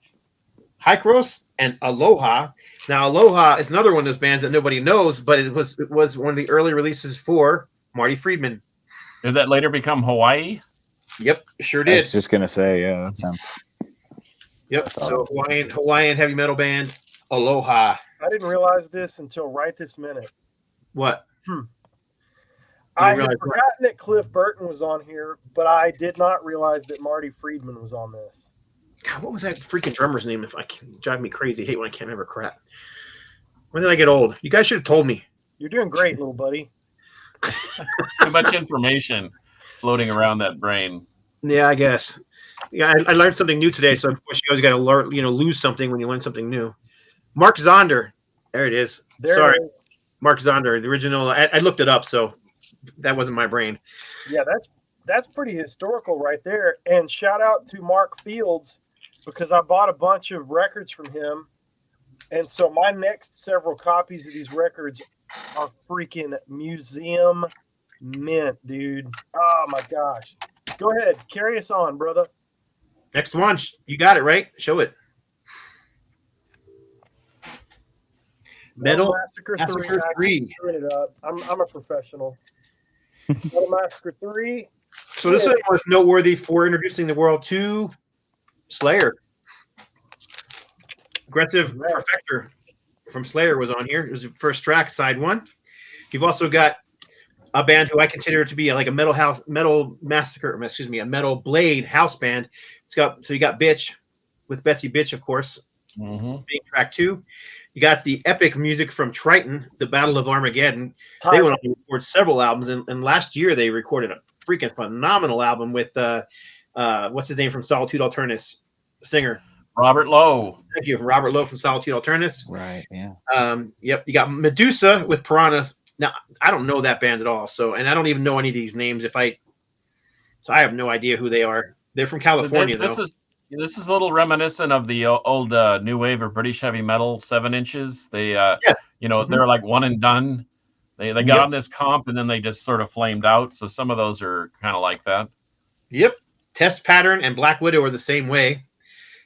Hykros, and Aloha. Now, Aloha is another one of those bands that nobody knows, but it was one of the early releases for Marty Friedman. Did that later become Hawaii? Yep, sure did. I was just gonna say, yeah, that sounds. Yep. So Hawaiian heavy metal band, Aloha. I didn't realize this until right this minute. What? I had forgotten that Cliff Burton was on here, but I did not realize that Marty Friedman was on this. God, what was that freaking drummer's name? If I can drive me crazy, I hate when I can't remember crap. When did I get old? You guys should have told me. You're doing great, little buddy. Too much information floating around that brain. Yeah, I guess. Yeah, I learned something new today. So of course you always got to learn, lose something when you learn something new. Mark Zonder, there it is. Sorry, It is. Mark Zonder, the original. I looked it up, so that wasn't my brain. Yeah, that's pretty historical right there. And shout out to Mark Fields, because I bought a bunch of records from him. And so my next several copies of these records are freaking museum mint, dude. Oh my gosh. Go ahead, carry us on, brother. Next one, you got it right. Show it. Metal Massacre Massacre 3. It up. I'm a professional. Metal Massacre 3. So this one was noteworthy for introducing the world to Slayer. Aggressive Perfector from Slayer was on here. It was the first track, side 1. You've also got a band who I consider to be like a metal blade house band. So you got Bitch with Betsy Bitch, of course, being track 2. You got the epic music from Triton, the Battle of Armageddon. They went on to record several albums, and last year they recorded a freaking phenomenal album with what's his name from Solitude Alternus, the singer. Robert Lowe. Thank you, Robert Lowe from Solitude Alternus. Right, yeah. Yep, you got Medusa with Piranhas. Now, I don't know that band at all, and I don't even know any of these names. So I have no idea who they are. They're from California, This is a little reminiscent of the old new wave of British heavy metal 7 inches. They, they're like one and done. They got on this comp and then they just sort of flamed out. So some of those are kind of like that. Yep. Test Pattern and Black Widow are the same way.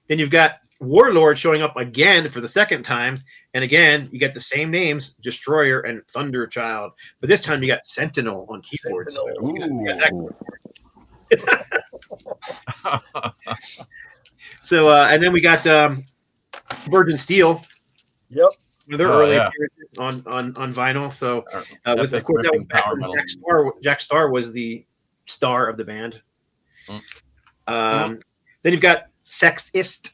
Then you've got Warlord showing up again for the second time. And again, you get the same names, Destroyer and Thunderchild. But this time you got Sentinel on keyboards. So, and then we got Virgin Steel. Yep. Their early appearances on vinyl. So, with of course, that was back when Jack Starr was the star of the band. Then you've got Sexist,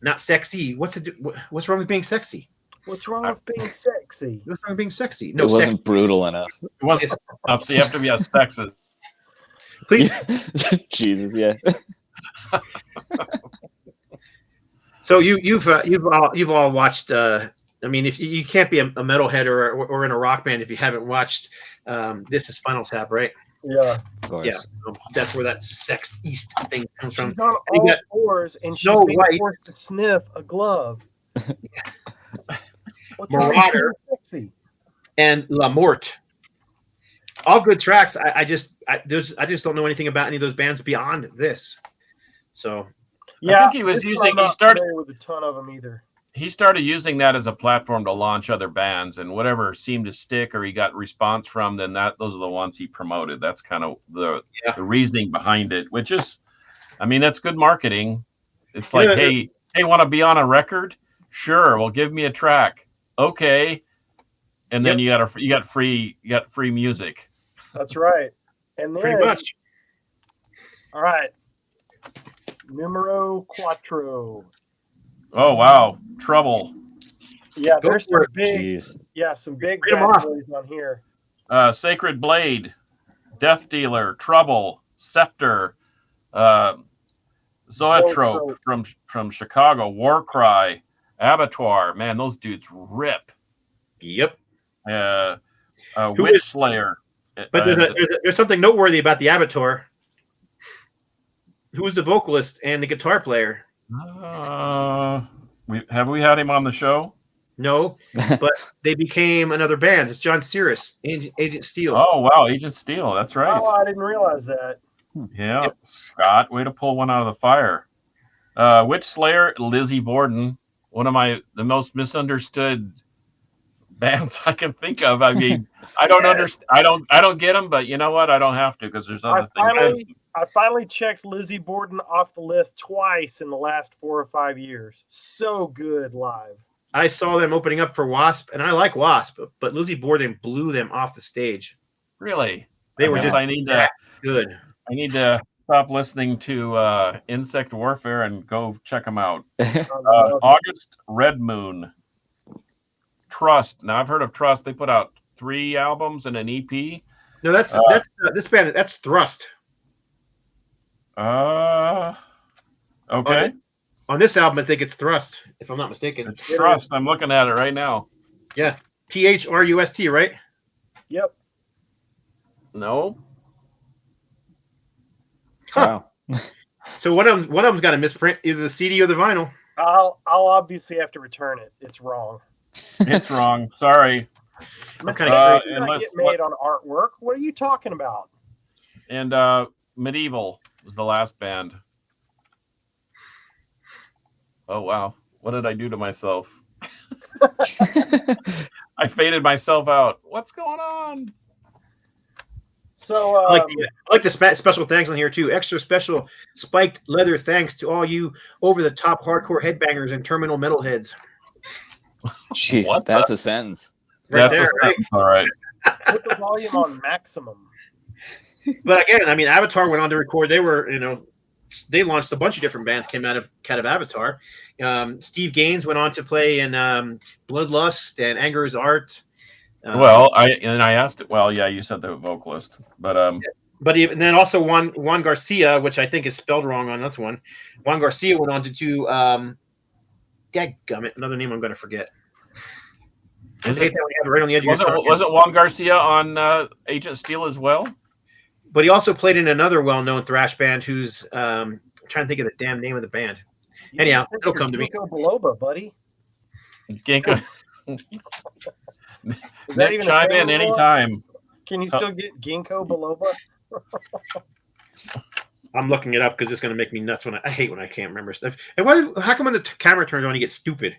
not sexy. What's wrong with being sexy? What's wrong with being sexy? What's wrong with being sexy? No, it wasn't brutal enough. It wasn't enough, so you have to be a sexist. Please. Jesus, yeah. So you've all watched. I mean, if you can't be a metalhead or in a rock band if you haven't watched This Is Spinal Tap, right? Yeah, of course. Yeah, that's where that sex east thing comes from. She's on all fours and she's being forced to sniff a glove. Marauder and La Morte. All good tracks. I just don't know anything about any of those bands beyond this. So yeah, I think he was using. He started with a ton of them either. He started using that as a platform to launch other bands, and whatever seemed to stick or he got response from, then those are the ones he promoted. That's kind of the reasoning behind it, which is, I mean, that's good marketing. It's like, hey, want to be on a record? Sure, well, give me a track. Okay, and then you got free music. That's right, and then pretty much. All right, numero cuatro. Oh wow, Trouble. Yeah, there's some big, some big bad boys on here. Sacred Blade, Death Dealer, Trouble, Scepter, Zoetrope from Chicago, Warcry, Abattoir. Man, those dudes rip. Yep. Witch Slayer. But there's something noteworthy about the Abattoir. Who was the vocalist and the guitar player? Have we had him on the show? No, but they became another band. It's John Cyrus, Agent Steel. Oh wow, Agent Steel. That's right. Oh, I didn't realize that. Yeah, Scott, way to pull one out of the fire. Witch Slayer, Lizzie Borden, one of the most misunderstood bands I can think of. I mean, I don't understand. I don't get them, but you know what? I don't have to because there's other things. I finally checked Lizzie Borden off the list twice in the last 4 or 5 years. So good live. I saw them opening up for Wasp, and I like Wasp, but Lizzie Borden blew them off the stage. Really? They were just good. I need to stop listening to Insect Warfare and go check them out. August Red Moon. Trust. Now I've heard of Trust. They put out 3 albums and an EP. No, that's this band. That's Thrust. Okay. On this album, I think it's Thrust, if I'm not mistaken. It's Trust. I'm looking at it right now. Yeah, Trust, right? Yep. No. Wow. So one of them's got a misprint, either the CD or the vinyl. I'll obviously have to return it. It's wrong. It's wrong. Sorry. I'm Mistakes kinda do not unless- get made on artwork. What are you talking about? And Medieval was the last band. Oh wow. What did I do to myself? I faded myself out. What's going on? So I like the special thanks on here too. Extra special spiked leather thanks to all you over the top hardcore headbangers and terminal metalheads. Jeez, What that's a sentence. Right That's there, a right? sentence, all right. put the volume on maximum. But again, I mean, Avatar went on to record. They were, they launched a bunch of different bands came out of Avatar. Steve Gaines went on to play in Bloodlust and Anger is Art. Well, I asked it. Well, yeah, you said the vocalist, but But even then, also Juan Garcia, which I think is spelled wrong on this one. Juan Garcia went on to do dadgummit, another name I'm going to forget. is I hate it, that we have it right on the edge of your tongue. was it Juan Garcia on Agent Steel as well? But he also played in another well-known thrash band who's I'm trying to think of the damn name of the band. Anyhow, it'll come to me. Ginkgo biloba, buddy. Ginkgo. Is that Nick, even a chime thing in anymore? anytime. Can you still get ginkgo biloba? I'm looking it up because it's going to make me nuts when I hate when I can't remember stuff. And how come when the camera turns on you get stupid?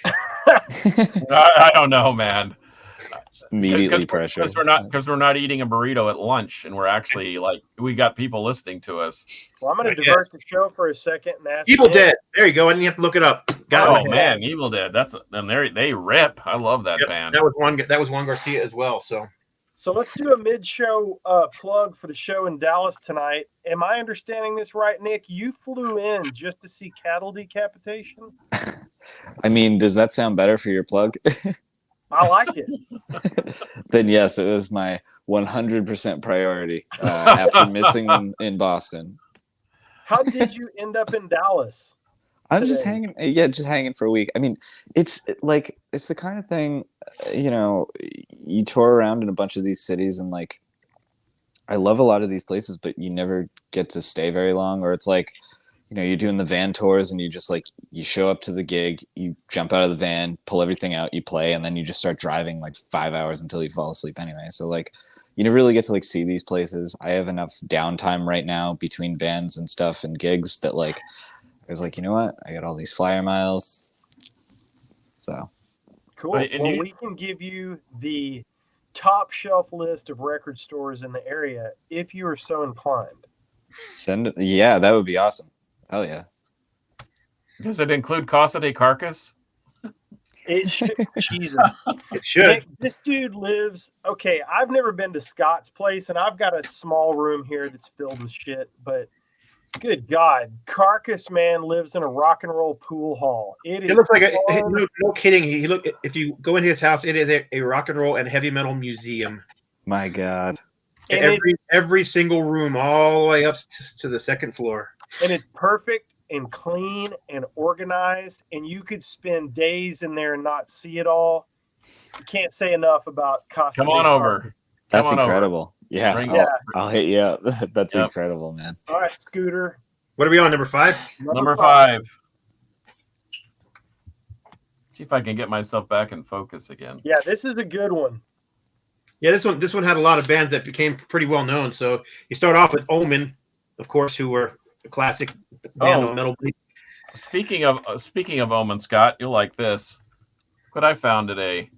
I don't know, man. Immediately pressure. Because we're not eating a burrito at lunch, and we're actually like we got people listening to us. Well, I'm going I to divert the show for a second and ask Evil Nick. Dead. There you go. I didn't have to look it up. Got Oh it. man, Evil Dead. They rip. I love that Yep, band. that was Juan Garcia as well. So So let's do a mid-show plug for the show in Dallas tonight. Am I understanding this right, Nick? You flew in just to see cattle decapitation? I mean, does that sound better for your plug? I like it. Then yes, it was my 100% priority after missing them in Boston. How did you end up in Dallas? I'm just today? hanging for a week. I mean, it's the kind of thing, you tour around in a bunch of these cities and like, I love a lot of these places, but you never get to stay very long. Or it's like, you're doing the van tours and you just like, you show up to the gig, you jump out of the van, pull everything out, you play, and then you just start driving like 5 hours until you fall asleep anyway. So like, you never really get to like see these places. I have enough downtime right now between bands and stuff and gigs that like, I was like, you know what? I got all these flyer miles. So Cool. But- and Well, you- we can give you the top shelf list of record stores in the area if you are so inclined. send it. Yeah, that would be awesome. Hell yeah. Does it include Casa de Carcass? It should, Jesus. it should. Nick, this dude lives. Okay, I've never been to Scott's place, and I've got a small room here that's filled with shit. But good God, Carcass man lives in a rock and roll pool hall. It looks like no kidding. If you go into his house, it is a rock and roll and heavy metal museum. My God. And Every single room, all the way up to the second floor. and it's perfect and clean and organized, and you could spend days in there and not see it all. You can't say enough about Casa Come de on Carcass. over. That's Come on incredible. Yeah, Bring it. I'll hit you up. That's Yep. incredible, man. All right, Scooter. What are we on, number 5? Number 5. See if I can get myself back in focus again. Yeah, this is a good one. Yeah, this one had a lot of bands that became pretty well known. So you start off with Omen, of course, who were a classic band Oh. of metal. Speaking of Omen, Scott, you'll like this. What I found today.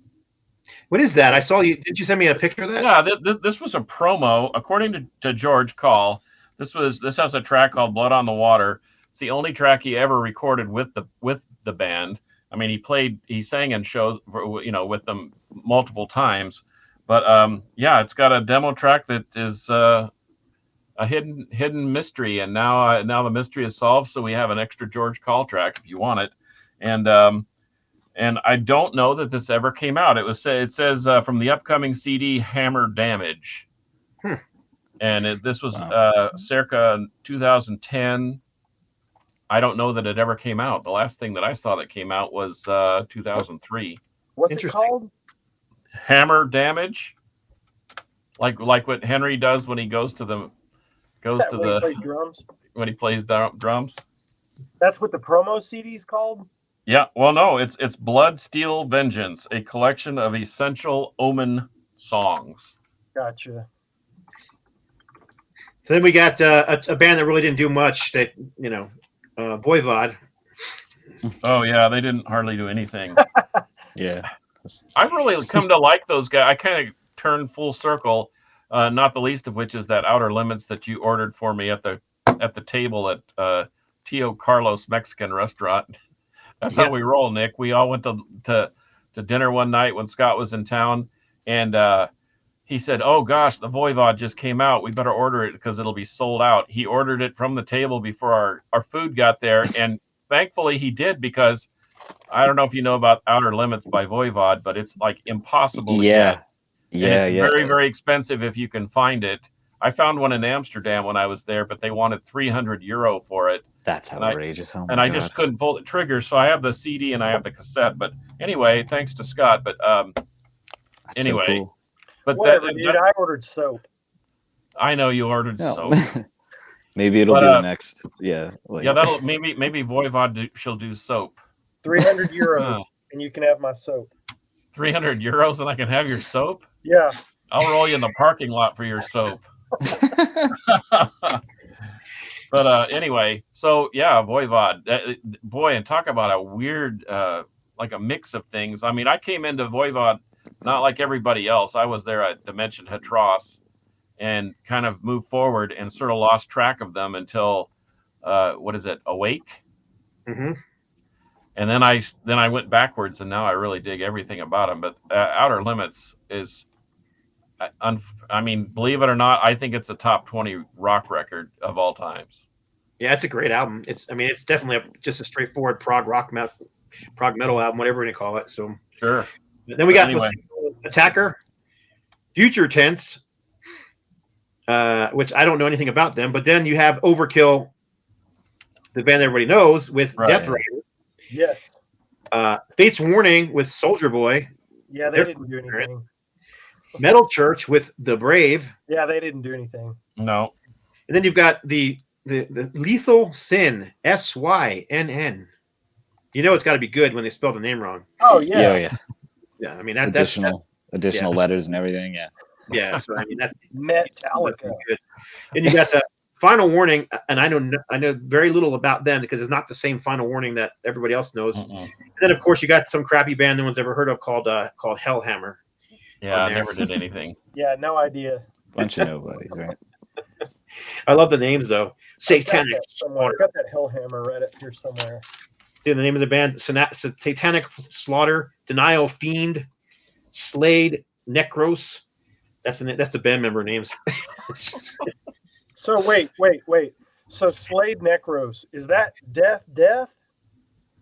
What is that? I saw you. Did you send me a picture of that? Yeah, this was a promo. According to George Call, this has a track called "Blood on the Water." It's the only track he ever recorded with the band. I mean, he sang in shows, with them multiple times. But yeah, it's got a demo track that is a hidden mystery, and now the mystery is solved. So we have an extra George Call track if you want it, and I don't know that this ever came out. It says from the upcoming CD Hammer Damage, and this was Wow. circa 2010. I don't know that it ever came out. The last thing that I saw that came out was 2003. What's it Interesting. called? Hammer Damage, like what Henry does when he goes to When he plays drums. when he plays drums. That's what the promo CD's called. Yeah, well, no, it's Blood Steel Vengeance, a collection of essential Omen songs. Gotcha. So then we got a band that really didn't do much. That Voivod. Oh yeah, they didn't hardly do anything. Yeah. I've really come to like those guys. I kind of turned full circle, not the least of which is that Outer Limits that you ordered for me at the table at Tio Carlos Mexican restaurant. That's how we roll, Nick. We all went to dinner one night when Scott was in town, and he said, "Oh gosh, the Voivod just came out. We better order it because it'll be sold out." He ordered it from the table before our food got there, and thankfully he did, because I don't know if you know about Outer Limits by Voivod, but it's like impossible to get. And it's very, very expensive if you can find it. I found one in Amsterdam when I was there, but they wanted €300 for it. That's outrageous. And I just couldn't pull the trigger. So I have the CD and I have the cassette. But anyway, thanks to Scott. But That's anyway, so cool. but Whatever, dude. I ordered soap. I know you ordered soap. Maybe it'll be the next. Yeah. Yeah, that'll maybe Voivod she'll do soap. €300 and you can have my soap. €300 and I can have your soap? Yeah. I'll roll you in the parking lot for your soap. But anyway, so yeah, Voivod. Boy, and talk about a weird, like a mix of things. I mean, I came into Voivod not like everybody else. I was there at Dimension Hatros and kind of moved forward and sort of lost track of them until, Awake? Mm-hmm. And then I went backwards, and now I really dig everything about them. But Outer Limits is, I mean, believe it or not, I think it's a top 20 rock record of all times. Yeah, it's a great album. It's definitely just a straightforward prog metal album, whatever you call it. So sure. Then we got Attacker, Future Tense, which I don't know anything about them. But then you have Overkill, the band everybody knows, with Death Rider. Yes. Fate's Warning with Soldier Boy. Yeah, they didn't do anything. Metal Church with The Brave. Yeah, they didn't do anything. No. And then you've got the Lethal Sin, SYNN. You know it's got to be good when they spell the name wrong. Oh yeah. Yeah. Yeah, I mean additional letters and everything. Yeah. Yeah, so I mean that's Metallica. Good. And you got the Final Warning, and I know very little about them because it's not the same Final Warning that everybody else knows. And then of course you got some crappy band no one's ever heard of called Hellhammer. Yeah, I never did anything. Yeah, no idea. Bunch of nobodies, right? I love the names though. Satanic Slaughter. I got that Hellhammer right up here somewhere. See the name of the band: Satanic Slaughter, Denial Fiend, Slade, Necros. That's the band member names. So wait. So Slade Necros, is that death?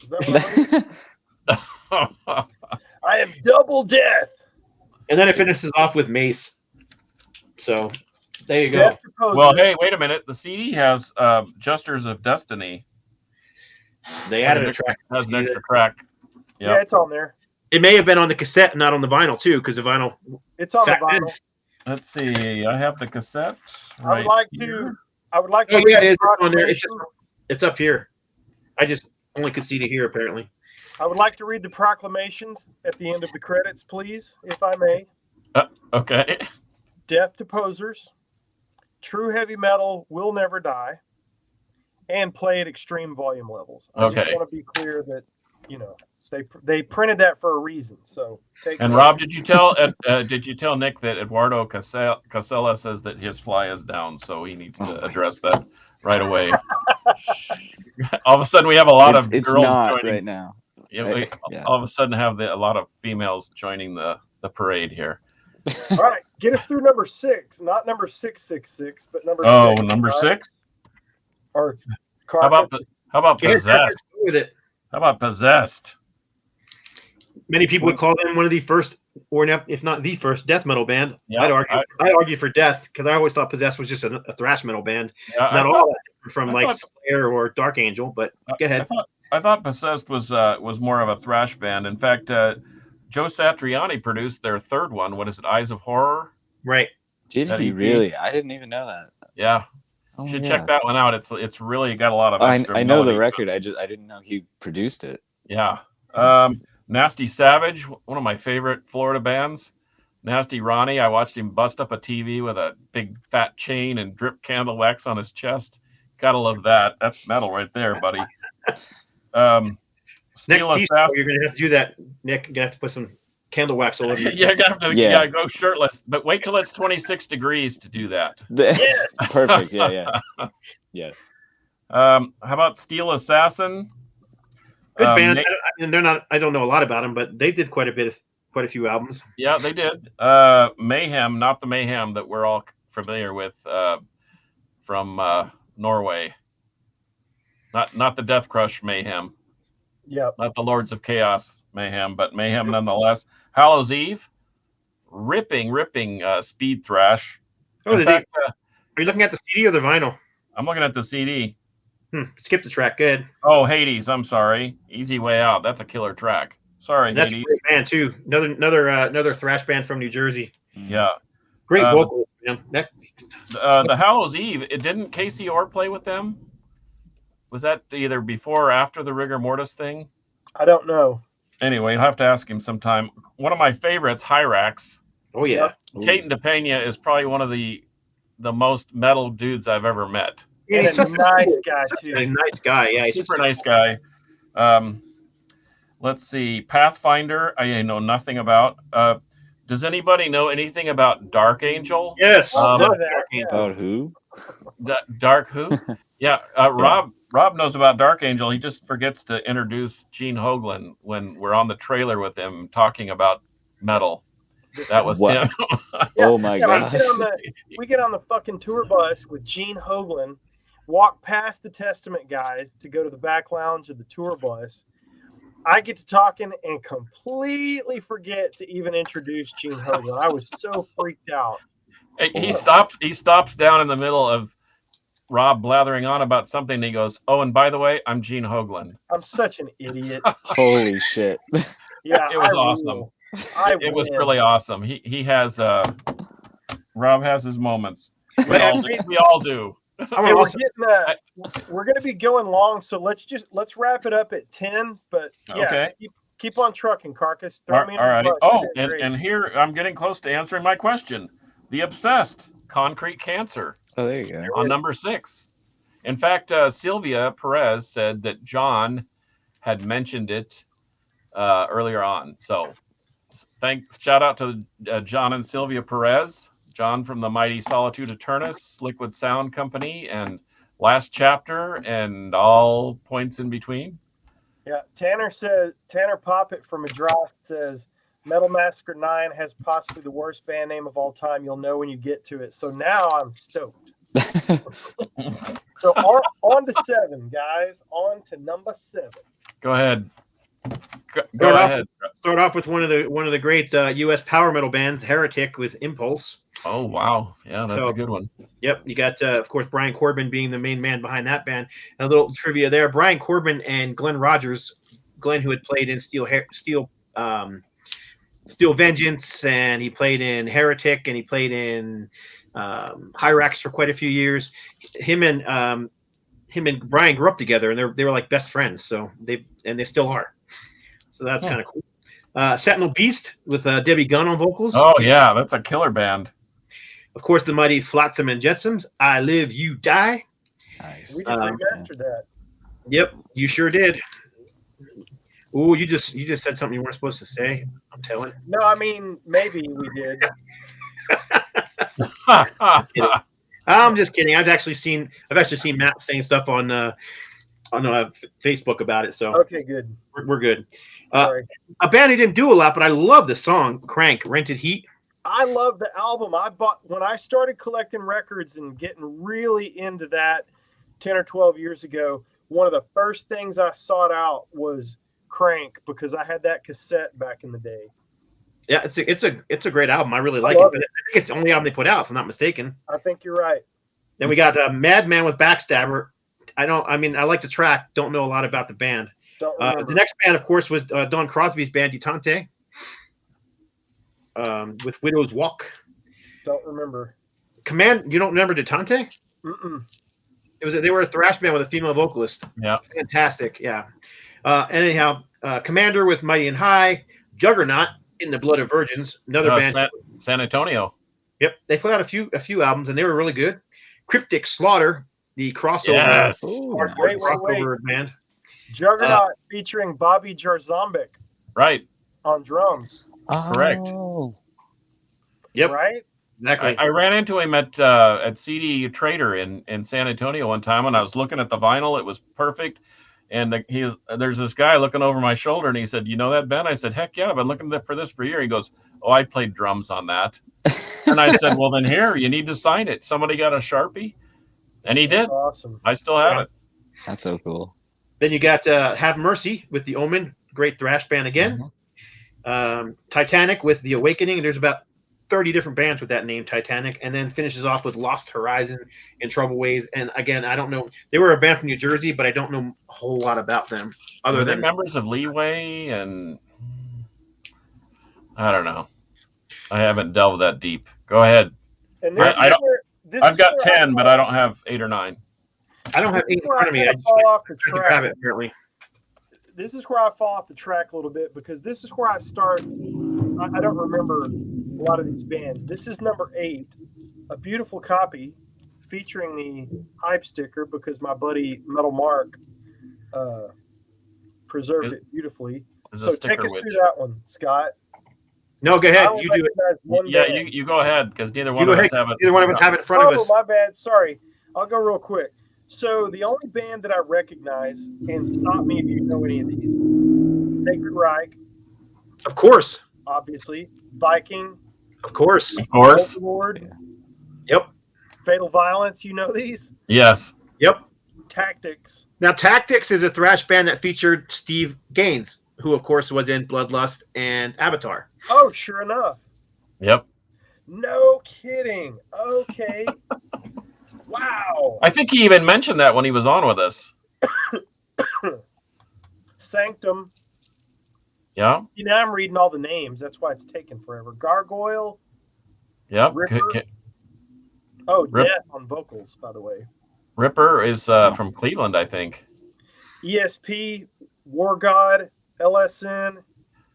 Is that what I am double death. And then it finishes off with Mace. So there you go. Well, hey, wait a minute. The CD has Justers of Destiny. They added a track. Has an extra track. Yep. Yeah, it's on there. It may have been on the cassette, not on the vinyl too, because the vinyl. It's on the vinyl. Let's see. I have the cassette. I would like to. Oh yeah, it is on there. It's up here. I just only could see to here apparently. I would like to read the proclamations at the end of the credits, please, if I may. Okay. Death to posers. True heavy metal will never die. And play at extreme volume levels. I just want to be clear that, they printed that for a reason. So Rob, did you tell Nick that Eduardo Casella says that his fly is down, so he needs to address that right away. All of a sudden, we have a lot of girls joining right now. All of a sudden, have a lot of females joining the parade here. All right, get us through number 6, not number 666, but number 6. Oh, number 6. Or how about Possessed? How about Possessed? Many people would call them one of the first, or if not the first, death metal band. Yeah, I'd argue for Death because I always thought Possessed was just a thrash metal band. Yeah, not all that from I like thought- Slayer or Dark Angel, but go ahead. I thought Possessed was more of a thrash band. In fact, Joe Satriani produced their third one. What is it? Eyes of Horror. Right. Did That he EP? really? I didn't even know that. Yeah, Oh, should yeah. check that one out. It's really got a lot of I extra. know the melody. record. I didn't know he produced it. Yeah. Nasty Savage, one of my favorite Florida bands. Nasty Ronnie, I watched him bust up a TV with a big fat chain and drip candle wax on his chest. Gotta love that. That's metal right there, buddy. Next Steel piece, Assassin. you're gonna have to do that, Nick. You're gonna have to put some candle wax all over you. You're gonna have to Yeah. go shirtless, but wait till it's 26 degrees to do that. Perfect. Yeah. How about Steel Assassin? Good band. And they're not. I don't know a lot about them, but they did quite a few albums. Yeah, they did. Mayhem, not the Mayhem that we're all familiar with from Norway. Not the Death Crush Mayhem. Yep. Not the Lords of Chaos Mayhem, but Mayhem nonetheless. Hallows Eve, ripping speed thrash. Oh, In fact, are you looking at the CD or the vinyl? I'm looking at the CD. Skip the track. Good. Oh, Hades. I'm sorry. Easy Way Out. That's a killer track. Sorry, And that's Hades. a great band too. Another thrash band from New Jersey. Yeah. Great vocals. The Hallows Eve. Didn't Casey Orr play with them? Was that either before or after the Rigor Mortis thing? I don't know. Anyway, you'll have to ask him sometime. One of my favorites, Hyrax. Oh yeah. Caton DePena is probably one of the most metal dudes I've ever met. And he's a such nice guy too. A nice guy. Yeah. He's Super nice guy. Let's see. Pathfinder, I know nothing about. Does anybody know anything about Dark Angel? Yes. I know Dark that, Angel. About who? Dark who? Yeah. Rob knows about Dark Angel. He just forgets to introduce Gene Hoglan when we're on the trailer with him talking about metal. That was What? him. Oh my gosh. We get on the fucking tour bus with Gene Hoglan, walk past the Testament guys to go to the back lounge of the tour bus. I get to talking and completely forget to even introduce Gene Hoglan. I was so freaked out. He stops down in the middle of Rob blathering on about something. And he goes, "Oh, and by the way, I'm Gene Hoglan." I'm such an idiot. Holy shit. Yeah, It was I awesome. rule. It was really awesome. He has Rob has his moments. We all do. Hey, we're going to be going long, so let's wrap it up at 10. But yeah, Okay. keep on trucking, Carcass. All Me right. in the bus. Oh, You did great. and here I'm getting close to answering my question. The Obsessed, Concrete Cancer, Oh, there you go. on number 6. In fact, Sylvia Perez said that John had mentioned it earlier on. So shout out to John and Sylvia Perez. John from the mighty Solitude Eternus, Liquid Sound Company, and Last Chapter, and all points in between. Yeah, Tanner Poppet from Madras says Metal Massacre 9 has possibly the worst band name of all time. You'll know when you get to it. So now I'm stoked. So on to 7, guys. On to number 7. Go ahead. Go ahead. Start off with one of the great U.S. power metal bands, Heretic, with Impulse. Oh wow, yeah, that's a good one. Yep, you got of course Brian Corbin being the main man behind that band. And a little trivia there: Brian Corbin and Glenn Rogers, Glenn who had played in Steel Vengeance, and he played in Heretic, and he played in Hyrax for quite a few years. Him and Brian grew up together, and they were like best friends. So they still are. So that's kind of cool. Sentinel Beast with Debbie Gunn on vocals. Oh yeah, that's a killer band. Of course, the mighty Flotsam and Jetsams. I Live, You Die. Nice. We just remastered that. Yep, you sure did. Ooh, you just said something you weren't supposed to say. I'm telling. No, I mean maybe we did. I'm just kidding. I've actually seen Matt saying stuff on Facebook about it. So Okay, good. we're good. Sorry. A band I didn't do a lot, but I love the song "Crank." Rented Heat. I love the album. I bought when I started collecting records and getting really into that 10 or 12 years ago. One of the first things I sought out was Crank because I had that cassette back in the day. Yeah, it's a great album. I really like it. love But I think it's the only album they put out, if I'm not mistaken. I think you're right. Then we got Madman with Backstabber I like the track. Don't know a lot about the band. Don't remember. The next band, of course, was Don Crosby's band, Detente, with Widow's Walk. Don't remember. Command, you don't remember Detente? Mm-mm. They were a thrash band with a female vocalist. Yeah. Fantastic, yeah. Anyhow, Commander with Mighty and High, Juggernaut in the Blood of Virgins, another band. San Antonio. Yep, they put out a few albums and they were really good. Cryptic Slaughter, the crossover, Yes. hardcore crossover band. Juggernaut featuring Bobby Jarzombic Right. on drums. Correct. Oh. Yep, Right? exactly. I ran into him at CD Trader in San Antonio one time when I was looking at the vinyl. It was perfect. And there's this guy looking over my shoulder, and he said, "You know that band?" I said, "Heck yeah, I've been looking for this for a year." He goes, "Oh, I played drums on that." And I said, "Well, then here, you need to sign it." Somebody got a Sharpie, and he did. Awesome. I still have it. That's so cool. Then you got Have Mercy with The Omen, great thrash band again. Titanic with The Awakening. There's about 30 different bands with that name, Titanic, and then finishes off with Lost Horizon and Trouble Ways. And again, I don't know. They were a band from New Jersey, but I don't know a whole lot about them other than members of Leeway, and I don't know. I haven't delved that deep. Go ahead. And I've got 10, but I don't have 8 or 9. I don't have 8 in front of me. I just fall off the tried to grab track. it apparently. This is where I fall off the track a little bit because this is where I start. I don't remember a lot of these bands. This is number 8, a beautiful copy featuring the hype sticker because my buddy Metal Mark preserved it beautifully. So take us through that one, Scott. No, go ahead. You do it. Yeah, you go ahead because neither one of us have it. Neither one of us have it in front of us. Oh, my bad. Sorry. I'll go real quick. So the only band that I recognize, and stop me if you know any of these, Sacred Reich. Of course. Obviously. Viking. Of course. Of course. Lord. Yep. Fatal Violence. You know these? Yes. Yep. Tactics. Now, Tactics is a thrash band that featured Steve Gaines, who, of course, was in Bloodlust and Avatar. Oh, sure enough. Yep. No kidding. Okay. Wow. I think he even mentioned that when he was on with us. Sanctum. Yeah. You know, I'm reading all the names. That's why it's taking forever. Gargoyle. Yep. Ripper. Death on vocals, by the way. Ripper is from Cleveland, I think. ESP, War God, LSN,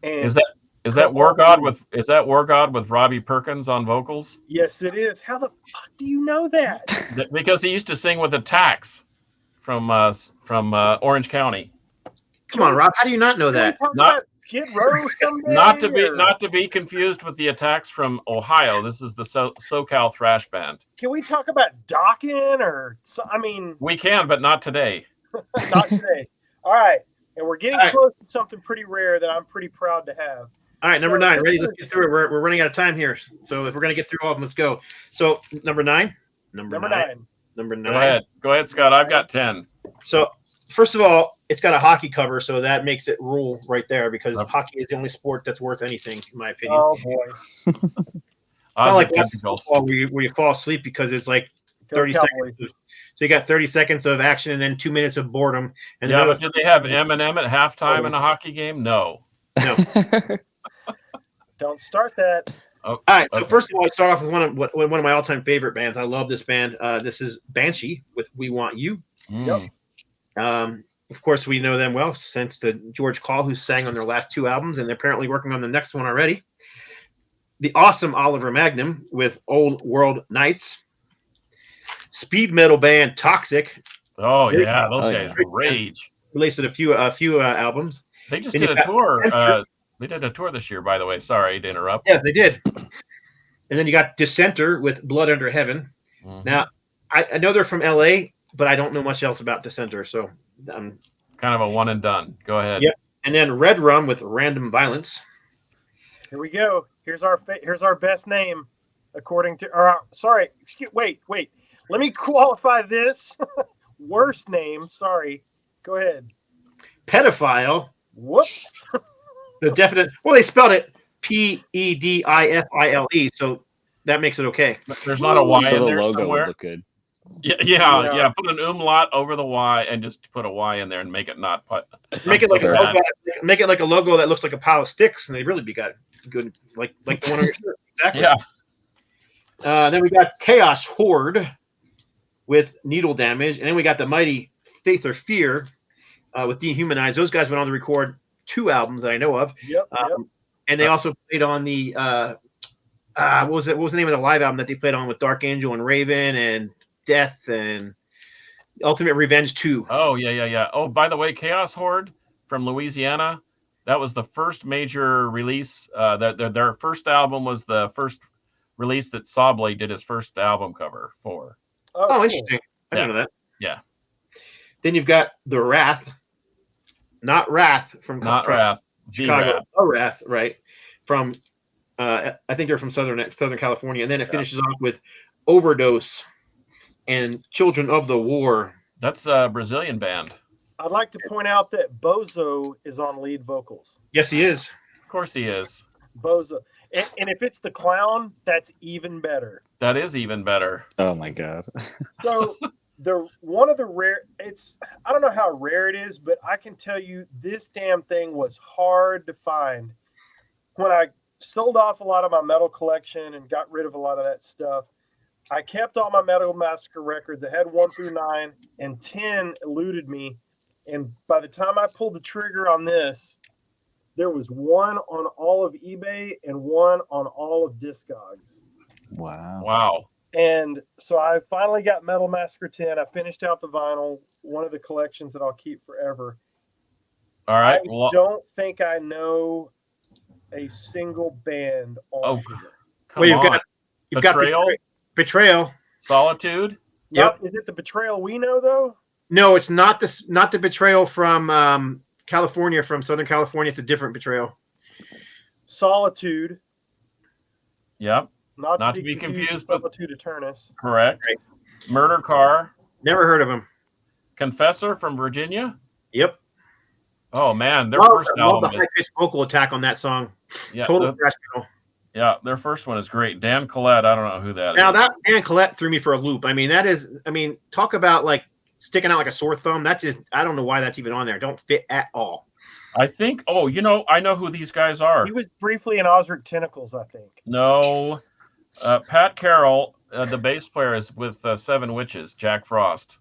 and is that War God with Robbie Perkins on vocals? Yes, it is. How the fuck do you know that? Because he used to sing with the Tax from Orange County. Come on, Rob. How do you not know that? Skid Row someday, not to be confused with the Attacks from Ohio. This is the SoCal thrash band. Can we talk about Dokken we can, but not today. Not today. All right, and we're getting close to something pretty rare that I'm pretty proud to have. All right, number 9. Ready? Let's get through it. We're running out of time here. So if we're gonna get through all of them, let's go. So number 9. Number 9. Go ahead, Scott. I've got 10. So first of all, it's got a hockey cover, so that makes it rule right there because hockey is the only sport that's worth anything, in my opinion. Oh boy! It's not like football where you fall asleep because it's like 30 seconds. So you got 30 seconds of action and then 2 minutes of boredom. And but did they have Eminem at halftime in a hockey game? No. Don't start that. All right. So first of all, I start off with one of my all-time favorite bands. I love this band. This is Banshee with "We Want You." Yep. Of course, we know them well since the George Call, who sang on their last 2 albums, and they're apparently working on the next one already. The awesome Oliver Magnum with "Old World Nights." Speed metal band Toxic. Oh yeah, those guys rage. Released a few albums. They just did a tour. They did a tour this year, by the way. Sorry to interrupt. Yeah, they did. And then you got Dissenter with "Blood Under Heaven." Mm-hmm. Now, I know they're from LA, but I don't know much else about Dissenter, so I'm kind of a one and done. Go ahead. Yep. And then Red Rum with "Random Violence." Here we go. Here's our best name, according to. Wait. Let me qualify this. Worst name. Sorry. Go ahead. Pedophile. Whoops. The definite. Well, they spelled it Pedifile, so that makes it okay. There's not a Y in the there logo somewhere. would look good. Yeah. Put an umlaut over the Y and just put a Y in there and make it not put. Make it like so a bad. logo. Make it like a logo that looks like a pile of sticks, and they really be got good, like the one on your shirt. Exactly. Yeah. Then we got Chaos Horde with Needle Damage, and then we got the mighty Faith or Fear with Dehumanized. Those guys went on to record 2 albums that I know of. Yep. And they also played on the what was the name of the live album that they played on with Dark Angel and Raven and Death and Ultimate Revenge 2. Oh, yeah. Oh, by the way, Chaos Horde from Louisiana, that was the first major release. Their first album was the first release that Sawblade did his first album cover for. Oh, cool. interesting. I didn't know that. Yeah. Then you've got the Wrath, not Wrath from Wrath, Chicago. Wrath. Oh, Wrath, right? From I think they're from Southern California, and then it finishes off with Overdose and Children of the War. That's a Brazilian band. I'd like to point out that Bozo is on lead vocals. Yes, he is. Of course he is. Bozo. And if it's the clown, that's even better. That is even better. Oh my god. So one of the rare, I don't know how rare it is, but I can tell you this damn thing was hard to find. When I sold off a lot of my metal collection and got rid of a lot of that stuff, I kept all my Metal Massacre records. I had 1 through 9, and 10 eluded me. And by the time I pulled the trigger on this, there was 1 on all of eBay and 1 on all of Discogs. Wow. And so I finally got Metal Massacre 10. I finished out the vinyl, one of the collections that I'll keep forever. All right. I don't think I know a single band on here. Come on. You've got Betrayal. Solitude. Yep. Is it the Betrayal we know though? No, it's not the Betrayal from California, from Southern California. It's a different Betrayal. Solitude. Yep. Not to be confused with Solitude Eternus. Correct. Right. Murder Car. Never heard of him. Confessor from Virginia. Yep. Oh man, their first album. Love the high-pitched vocal attack on that song. Yeah. Total thrash metal. Yeah, their first one is great. Dan Collette, I don't know who that is. Now that Dan Collette threw me for a loop. Talk about like sticking out like a sore thumb. I don't know why that's even on there. Don't fit at all. I think. Oh, I know who these guys are. He was briefly in Osric Tentacles, I think. No, Pat Carroll, the bass player, is with Seven Witches. Jack Frost.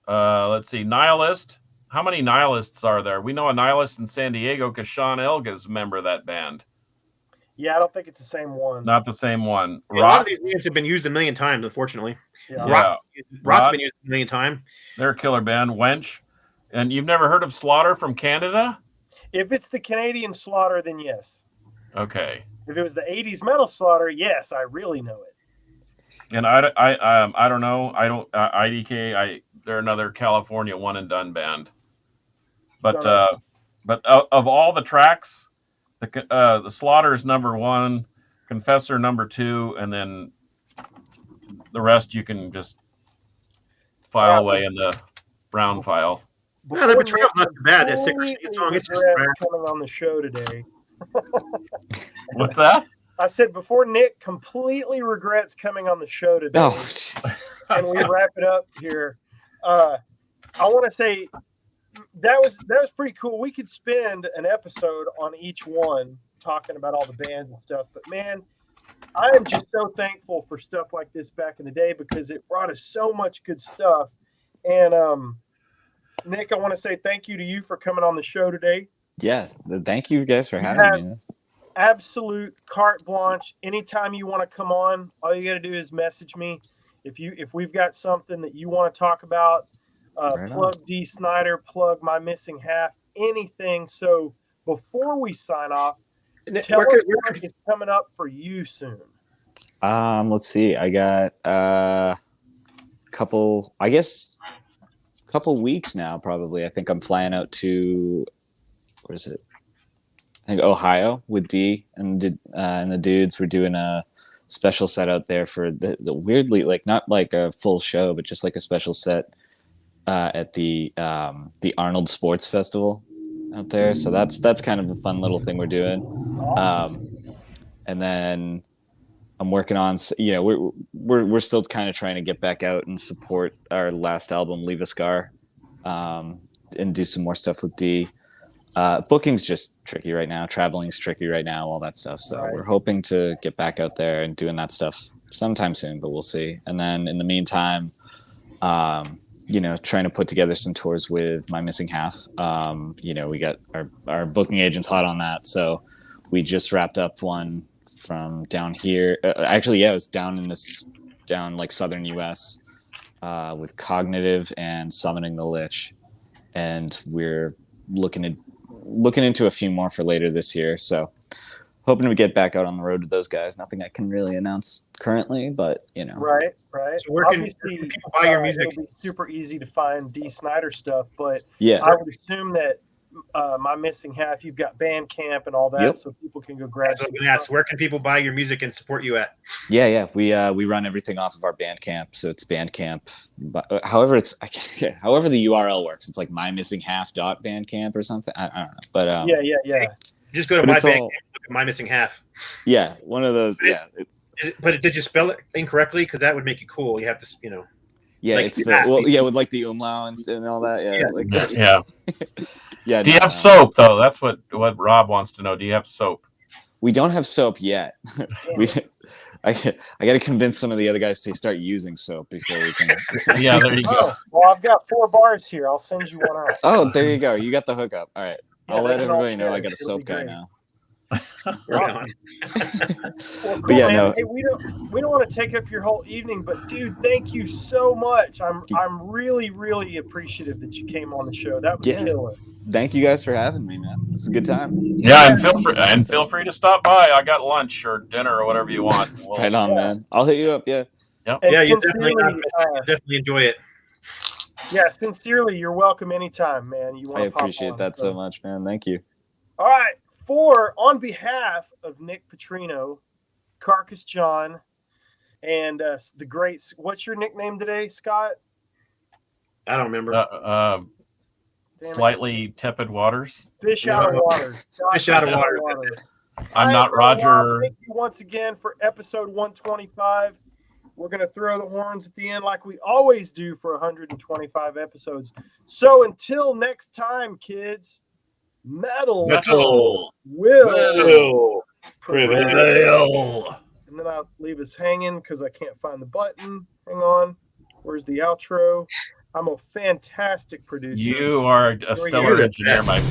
Let's see, Nihilist. How many Nihilists are there? We know a Nihilist in San Diego because Sean Elga's a member of that band. Yeah, I don't think it's the same one. Not the same one. A lot of these names have been used a million times, unfortunately. Yeah. Rot's been used a million times. They're a killer band. Wench. And you've never heard of Slaughter from Canada? If it's the Canadian Slaughter, then yes. Okay. If it was the 80s metal Slaughter, yes, I really know it. And I don't know. IDK, they're another California one and done band. But of all the tracks, the Slaughter is number 1, Confessor number 2, and then the rest you can just file away in the brown file. Yeah, the Betrayal's not too bad. That song, it's just coming on the show today. What's that? I said before Nick completely regrets coming on the show today, and we wrap it up here. I want to say that was pretty cool. We could spend an episode on each one talking about all the bands and stuff, but man, I am just so thankful for stuff like this back in the day because it brought us so much good stuff. And Nick, I want to say thank you to you for coming on the show today. Yeah, thank you guys for having me. Absolute carte blanche. Anytime you want to come on, all you got to do is message me. If we've got something that you want to talk about, plug Dee Snider, plug My Missing Half, anything. So before we sign off, tell us what is coming up for you soon. Let's see. I got couple weeks now, probably. I think I'm flying out to, where is it? I think Ohio with Dee and the dudes. We're doing a special set out there for the weirdly, like, not like a full show, but just like a special set at the Arnold Sports Festival out there. So that's kind of a fun little thing we're doing. And then I'm working on, we're still kind of trying to get back out and support our last album, Leave a Scar, and do some more stuff with Dee. Booking's just tricky right now. Traveling's tricky right now, all that stuff. So we're hoping to get back out there and doing that stuff sometime soon, but we'll see. And then in the meantime, trying to put together some tours with My Missing Half. We got our booking agents hot on that. So we just wrapped up one from down here. It was down like southern US with Cognitive and Summoning the Lich. And we're looking into a few more for later this year. So hoping to get back out on the road with those guys. Nothing I can really announce currently, but Right. So where can people buy your music? It'll be super easy to find Dee Snider stuff, but yeah, I would assume that My Missing Half, you've got Bandcamp and all that, so people can go grab. So I'm gonna ask, where can people buy your music and support you at? Yeah. We run everything off of our Bandcamp, so it's Bandcamp. However, however the URL works, it's like mymissinghalf.bandcamp or something. I don't know, but yeah. You just go to my Bandcamp, look at My Missing Half. Yeah, one of those. But did you spell it incorrectly? Because that would make it cool. You have to, Yeah, like, it's with like the umlaut and all that. Yeah. Yeah. Do you have soap though? That's what Rob wants to know. Do you have soap? We don't have soap yet. I got to convince some of the other guys to start using soap before we can. Yeah, there you go. Oh, well, I've got 4 bars here. I'll send you one out. Oh, there you go. You got the hookup. All right. I'll let everybody know I got a It'll soap be guy great. now. Awesome. Right on. Well, cool, But yeah, man. no. Hey, we don't want to take up your whole evening, but dude, thank you so much. I'm really, really appreciative that you came on the show. That was killer. Thank you guys for having me, man. It's a good time. Yeah, and feel free to stop by. I got lunch or dinner or whatever you want. Right on, man. I'll hit you up. Yeah. And Yeah, you definitely enjoy it. Yeah, sincerely, you're welcome anytime, man. I appreciate that so much, man. Thank you. All right. On behalf of Nick Petrino, Carcass John, and the great, what's your nickname today, Scott? I don't remember. Slightly tepid waters. Fish out of water. Fish out of water. I'm not Roger. Thank you once again for episode 125. We're going to throw the horns at the end like we always do for 125 episodes. So until next time, kids, metal will prevail. And then I'll leave us hanging because I can't find the button. Hang on. Where's the outro? I'm a fantastic producer. You are a stellar engineer, my